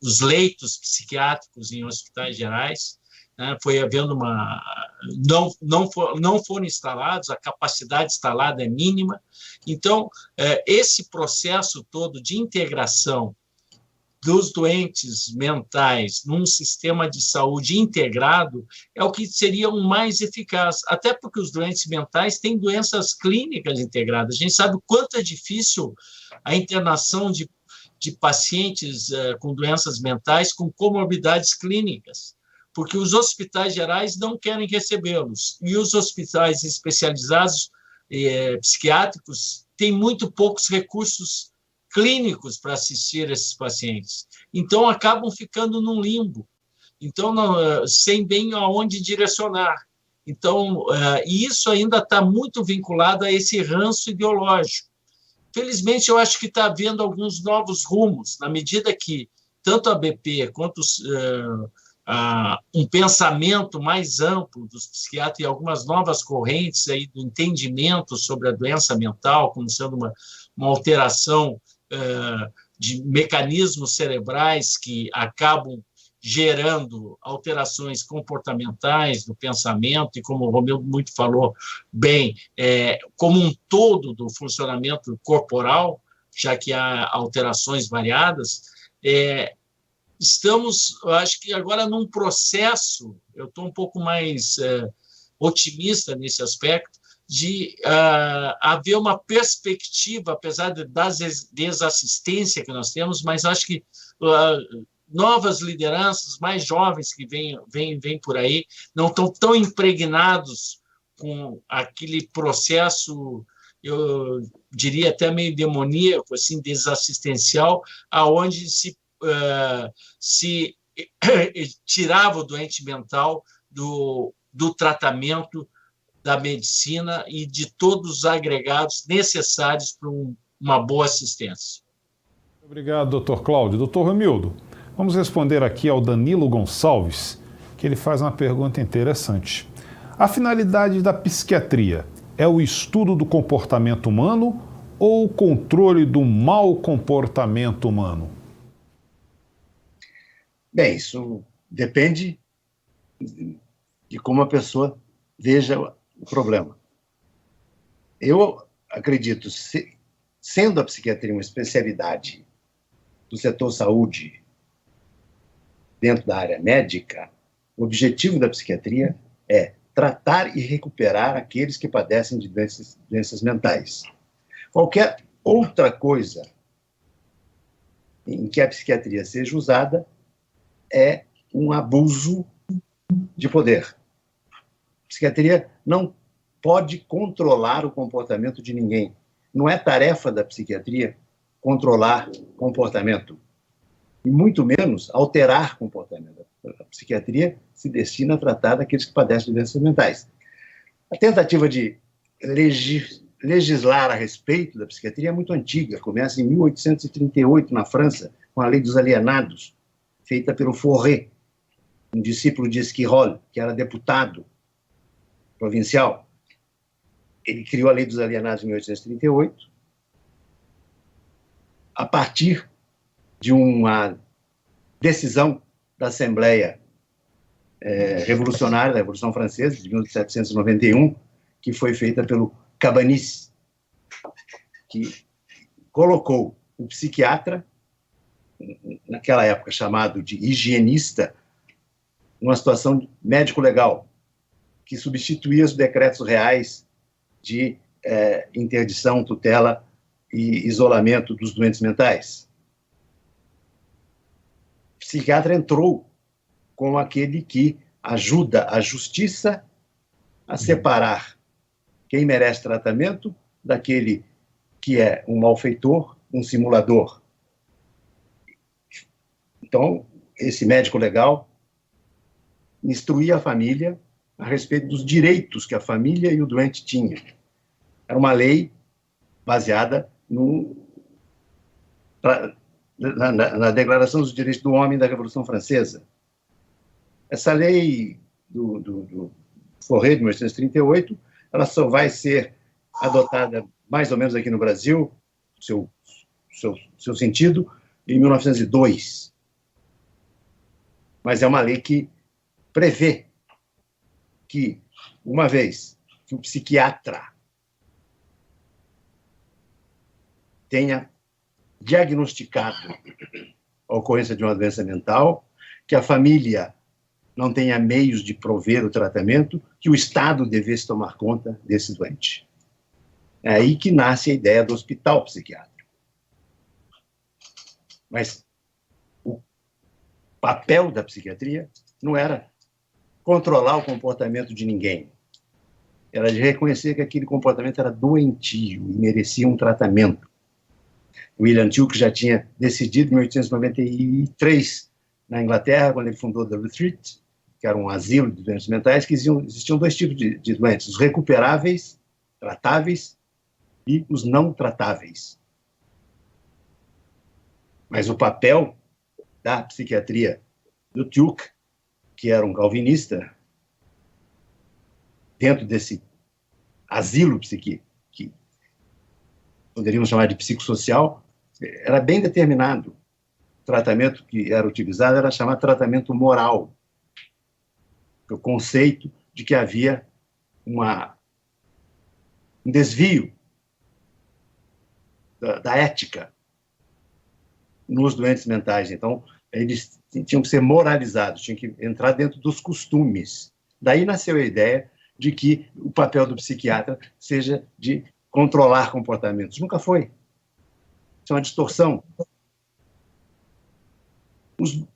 os leitos psiquiátricos em hospitais gerais, né? Foi havendo não foram instalados, a capacidade instalada é mínima. Então, esse processo todo de integração dos doentes mentais num sistema de saúde integrado é o que seria o mais eficaz, até porque os doentes mentais têm doenças clínicas integradas. A gente sabe o quanto é difícil a internação de pacientes com doenças mentais com comorbidades clínicas, porque os hospitais gerais não querem recebê-los, e os hospitais especializados psiquiátricos têm muito poucos recursos clínicos para assistir esses pacientes. Então, acabam ficando num limbo, então sem bem aonde direcionar. Então, e isso ainda está muito vinculado a esse ranço ideológico. Felizmente, eu acho que está havendo alguns novos rumos, na medida que tanto a BP quanto um pensamento mais amplo dos psiquiatras e algumas novas correntes aí do entendimento sobre a doença mental, como sendo uma alteração de mecanismos cerebrais que acabam gerando alterações comportamentais do pensamento, e como o Romeu muito falou bem, como um todo do funcionamento corporal, já que há alterações variadas. Estamos, eu acho que agora num processo, eu estou um pouco mais otimista nesse aspecto, de haver uma perspectiva, apesar da desassistência que nós temos, mas acho que novas lideranças, mais jovens que vêm por aí, não estão tão impregnados com aquele processo, eu diria até meio demoníaco, assim, desassistencial, aonde se tirava o doente mental do tratamento da medicina e de todos os agregados necessários para uma boa assistência. Obrigado, doutor Cláudio. Doutor Romildo, vamos responder aqui ao Danilo Gonçalves, que ele faz uma pergunta interessante. A finalidade da psiquiatria é o estudo do comportamento humano ou o controle do mau comportamento humano? Bem, isso depende de como a pessoa veja o problema. Eu acredito, sendo a psiquiatria uma especialidade do setor saúde dentro da área médica, o objetivo da psiquiatria é tratar e recuperar aqueles que padecem de doenças mentais. Qualquer outra coisa em que a psiquiatria seja usada é um abuso de poder. A psiquiatria não pode controlar o comportamento de ninguém. Não é tarefa da psiquiatria controlar comportamento, e muito menos alterar comportamento. A psiquiatria se destina a tratar daqueles que padecem de doenças mentais. A tentativa de legislar a respeito da psiquiatria é muito antiga, começa em 1838, na França, com a Lei dos Alienados, feita pelo Fauré, um discípulo de Esquirol, que era deputado provincial. Ele criou a Lei dos Alienados em 1838, a partir de uma decisão da Assembleia Revolucionária, da Revolução Francesa, de 1791, que foi feita pelo Cabanis, que colocou o psiquiatra, naquela época chamado de higienista, numa situação médico-legal, que substituía os decretos reais de interdição, tutela e isolamento dos doentes mentais. O psiquiatra entrou como aquele que ajuda a justiça a separar quem merece tratamento daquele que é um malfeitor, um simulador. Então, esse médico legal instruía a família a respeito dos direitos que a família e o doente tinham. Era uma lei baseada na Declaração dos Direitos do Homem da Revolução Francesa. Essa lei do Forret, de 1838, ela só vai ser adotada mais ou menos aqui no Brasil, seu sentido, em 1902. Mas é uma lei que prevê que, uma vez que o psiquiatra tenha diagnosticado a ocorrência de uma doença mental, que a família não tenha meios de prover o tratamento, que o Estado devesse tomar conta desse doente. É aí que nasce a ideia do hospital psiquiátrico. Mas o papel da psiquiatria não era controlar o comportamento de ninguém. Era de reconhecer que aquele comportamento era doentio e merecia um tratamento. William Tilke já tinha decidido em 1893, na Inglaterra, quando ele fundou The Retreat, que era um asilo de doentes mentais, que existiam dois tipos de doentes, os recuperáveis, tratáveis, e os não tratáveis. Mas o papel da psiquiatria do Tilke, que era um calvinista, dentro desse asilo psiquiátrico, que poderíamos chamar de psicossocial, era bem determinado. O tratamento que era utilizado era chamado tratamento moral, o conceito de que havia um desvio da ética nos doentes mentais. Então, eles tinham que ser moralizados, tinham que entrar dentro dos costumes. Daí nasceu a ideia de que o papel do psiquiatra seja de controlar comportamentos. Nunca foi. Isso é uma distorção.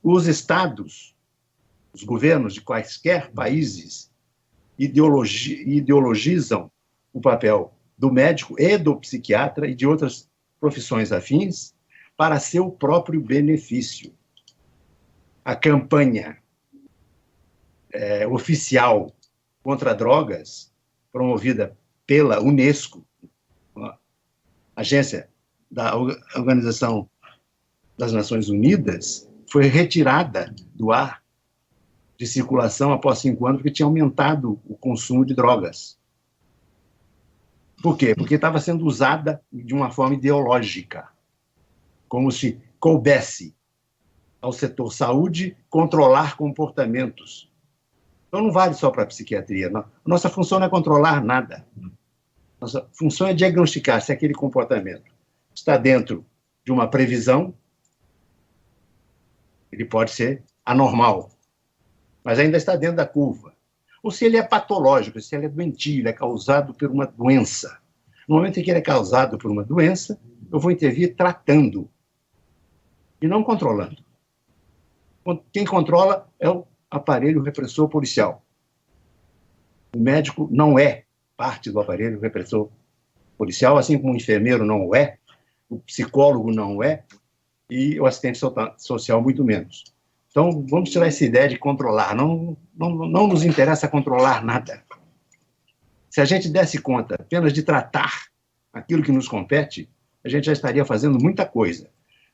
Os estados, os governos de quaisquer países ideologizam o papel do médico e do psiquiatra e de outras profissões afins para seu próprio benefício. A campanha oficial contra drogas, promovida pela Unesco, agência da Organização das Nações Unidas, foi retirada do ar de circulação após 5 anos, porque tinha aumentado o consumo de drogas. Por quê? Porque estava sendo usada de uma forma ideológica, como se coubesse ao setor saúde controlar comportamentos. Então não vale só para a psiquiatria. Não. Nossa função não é controlar nada. Nossa função é diagnosticar se aquele comportamento está dentro de uma previsão, ele pode ser anormal, mas ainda está dentro da curva. Ou se ele é patológico, se ele é doentio, ele é causado por uma doença. No momento em que ele é causado por uma doença, eu vou intervir tratando e não controlando. Quem controla é o aparelho repressor policial. O médico não é parte do aparelho repressor policial, assim como o enfermeiro não o é, o psicólogo não é, e o assistente social muito menos. Então, vamos tirar essa ideia de controlar. Não nos interessa controlar nada. Se a gente desse conta apenas de tratar aquilo que nos compete, a gente já estaria fazendo muita coisa.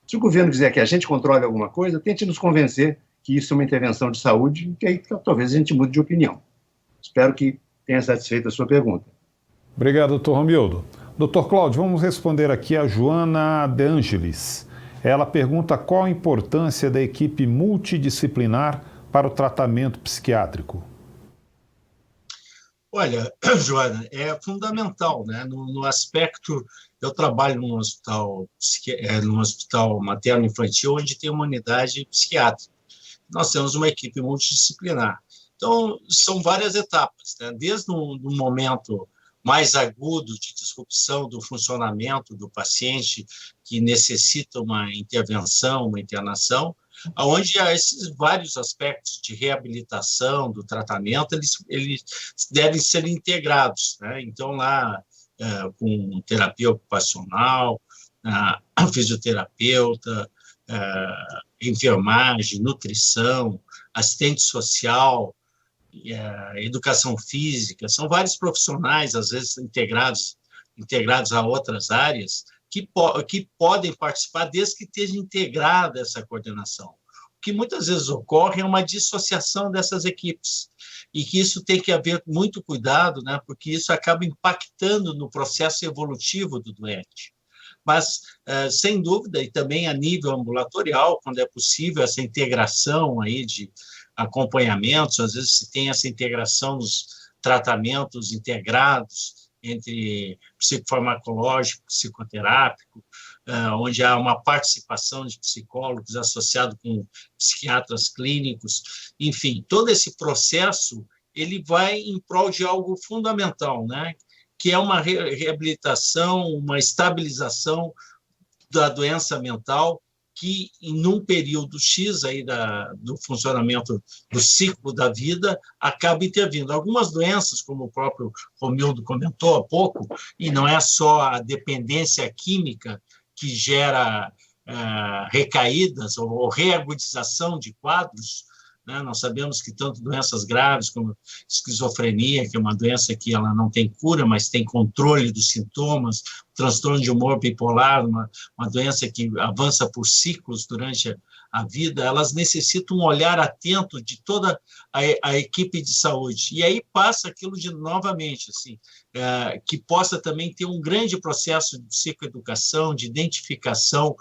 Se o governo quiser que a gente controle alguma coisa, tente nos convencer que isso é uma intervenção de saúde, que aí talvez a gente mude de opinião. Espero que tenha satisfeito a sua pergunta. Obrigado, doutor Romildo. Doutor Cláudio, vamos responder aqui a Joana De Angelis. Ela pergunta qual a importância da equipe multidisciplinar para o tratamento psiquiátrico. Olha, Joana, é fundamental, né? No aspecto, eu trabalho num hospital materno-infantil, onde tem uma unidade psiquiátrica. Nós temos uma equipe multidisciplinar. Então, são várias etapas, né? Desde o momento mais agudo de disrupção do funcionamento do paciente que necessita uma intervenção, uma internação, onde há esses vários aspectos de reabilitação, do tratamento, eles devem ser integrados, né? Então, lá, com terapia ocupacional, fisioterapeuta, enfermagem, nutrição, assistente social, educação física, são vários profissionais, às vezes integrados a outras áreas, que podem participar desde que esteja integrada essa coordenação. O que muitas vezes ocorre é uma dissociação dessas equipes, e que isso tem que haver muito cuidado, né, porque isso acaba impactando no processo evolutivo do doente. Mas, sem dúvida, e também a nível ambulatorial, quando é possível essa integração aí de acompanhamentos, às vezes se tem essa integração nos tratamentos integrados entre psicofarmacológico, psicoterápico, onde há uma participação de psicólogos associado com psiquiatras clínicos, enfim, todo esse processo ele vai em prol de algo fundamental, né? Que é uma reabilitação, uma estabilização da doença mental, que, em um período X aí do funcionamento do ciclo da vida, acaba intervindo. Algumas doenças, como o próprio Romildo comentou há pouco, e não é só a dependência química que gera recaídas ou reagudização de quadros, né? Nós sabemos que tanto doenças graves como esquizofrenia, que é uma doença que ela não tem cura, mas tem controle dos sintomas, transtorno de humor bipolar, uma doença que avança por ciclos durante a vida, elas necessitam um olhar atento de toda a equipe de saúde. E aí passa aquilo novamente, assim, que possa também ter um grande processo de psicoeducação, de identificação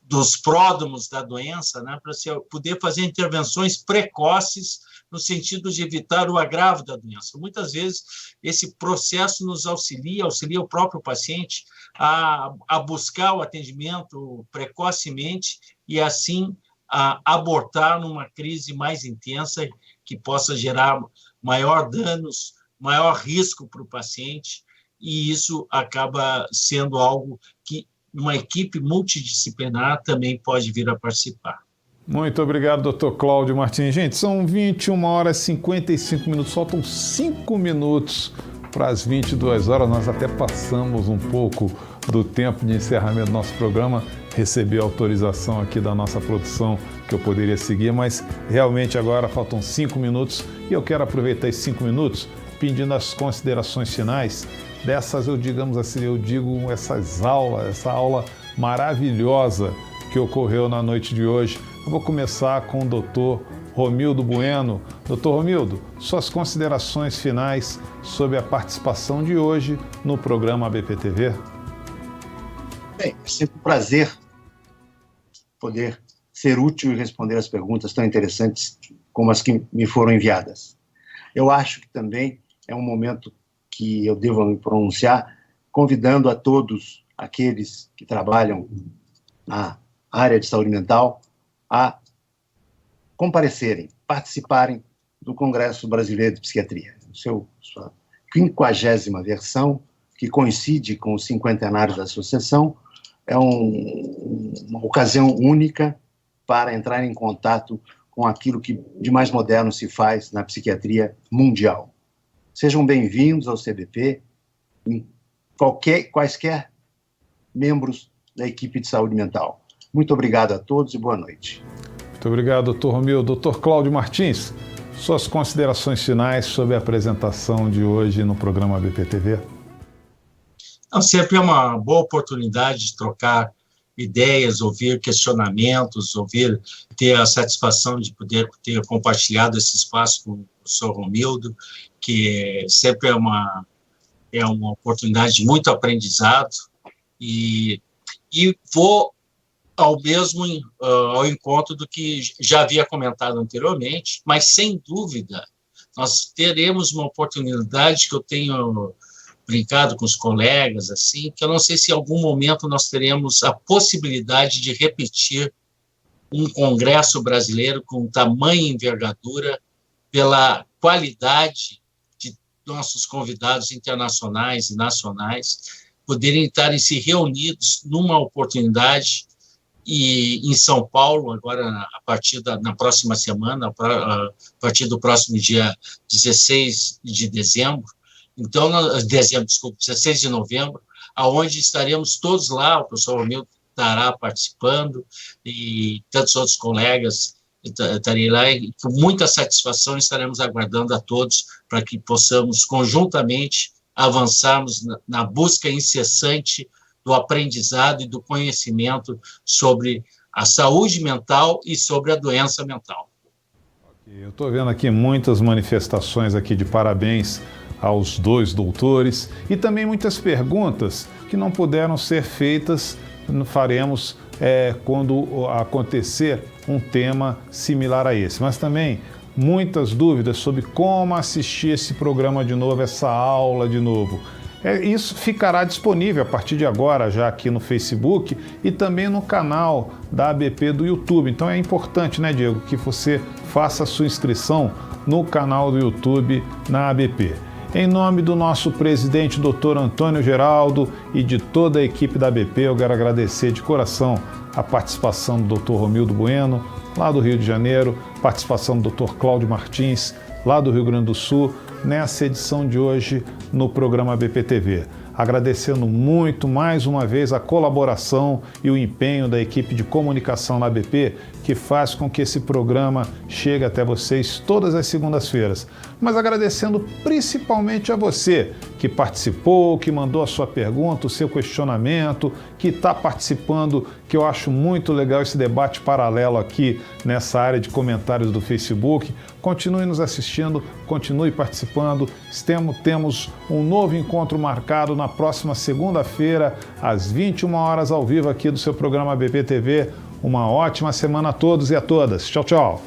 dos pródromos da doença, né, para poder fazer intervenções precoces no sentido de evitar o agravo da doença. Muitas vezes, esse processo nos auxilia o próprio paciente a buscar o atendimento precocemente e, assim, a abortar numa crise mais intensa que possa gerar maior danos, maior risco para o paciente, e isso acaba sendo algo que uma equipe multidisciplinar também pode vir a participar. Muito obrigado, doutor Cláudio Martins. Gente, são 21 horas e 55 minutos, faltam 5 minutos para as 22 horas. Nós até passamos um pouco do tempo de encerramento do nosso programa, recebi autorização aqui da nossa produção que eu poderia seguir, mas realmente agora faltam 5 minutos e eu quero aproveitar esses 5 minutos pedindo as considerações finais dessas, essa aula maravilhosa que ocorreu na noite de hoje. Eu vou começar com o doutor Romildo Bueno. Doutor Romildo, suas considerações finais sobre a participação de hoje no programa ABP-TV. Bem, é sempre um prazer poder ser útil e responder as perguntas tão interessantes como as que me foram enviadas. Eu acho que também é um momento que eu devo me pronunciar, convidando a todos aqueles que trabalham na área de saúde mental a comparecerem, participarem do Congresso Brasileiro de Psiquiatria, sua 50ª versão, que coincide com o 50º da associação. É uma ocasião única para entrar em contato com aquilo que de mais moderno se faz na psiquiatria mundial. Sejam bem-vindos ao CBP, quaisquer membros da equipe de saúde mental. Muito obrigado a todos e boa noite. Muito obrigado, doutor Romildo. Doutor Cláudio Martins, suas considerações finais sobre a apresentação de hoje no programa ABP-TV. Sempre é uma boa oportunidade de trocar ideias, ouvir questionamentos, ter a satisfação de poder ter compartilhado esse espaço com o professor Romildo, que sempre é uma oportunidade de muito aprendizado, e vou ao encontro do que já havia comentado anteriormente, mas sem dúvida nós teremos uma oportunidade que eu tenho brincado com os colegas, assim, que eu não sei se em algum momento nós teremos a possibilidade de repetir um congresso brasileiro com tamanha envergadura, pela qualidade nossos convidados internacionais e nacionais poderem estarem se reunidos numa oportunidade e em São Paulo, agora na próxima semana, a partir do próximo dia 16 de dezembro, então, 16 de novembro, aonde estaremos todos lá, o professor Romildo estará participando e tantos outros colegas estarei lá e com muita satisfação estaremos aguardando a todos para que possamos conjuntamente avançarmos na busca incessante do aprendizado e do conhecimento sobre a saúde mental e sobre a doença mental. Eu estou vendo aqui muitas manifestações aqui de parabéns aos dois doutores e também muitas perguntas que não puderam ser feitas, faremos quando acontecer um tema similar a esse, mas também muitas dúvidas sobre como assistir esse programa de novo, essa aula de novo. Isso ficará disponível a partir de agora já aqui no Facebook e também no canal da ABP do YouTube. Então é importante, né, Diego, que você faça a sua inscrição no canal do YouTube na ABP. Em nome do nosso presidente, Dr. Antônio Geraldo, e de toda a equipe da ABP, eu quero agradecer de coração a participação do Dr. Romildo Bueno, lá do Rio de Janeiro, participação do Dr. Cláudio Martins, lá do Rio Grande do Sul, nessa edição de hoje no programa ABP TV. Agradecendo muito mais uma vez a colaboração e o empenho da equipe de comunicação da ABP, que faz com que esse programa chegue até vocês todas as segundas-feiras. Mas agradecendo principalmente a você que participou, que mandou a sua pergunta, o seu questionamento, que está participando, que eu acho muito legal esse debate paralelo aqui nessa área de comentários do Facebook. Continue nos assistindo, continue participando. Temos um novo encontro marcado na próxima segunda-feira, às 21 horas, ao vivo aqui do seu programa ABP TV. Uma ótima semana a todos e a todas. Tchau, tchau.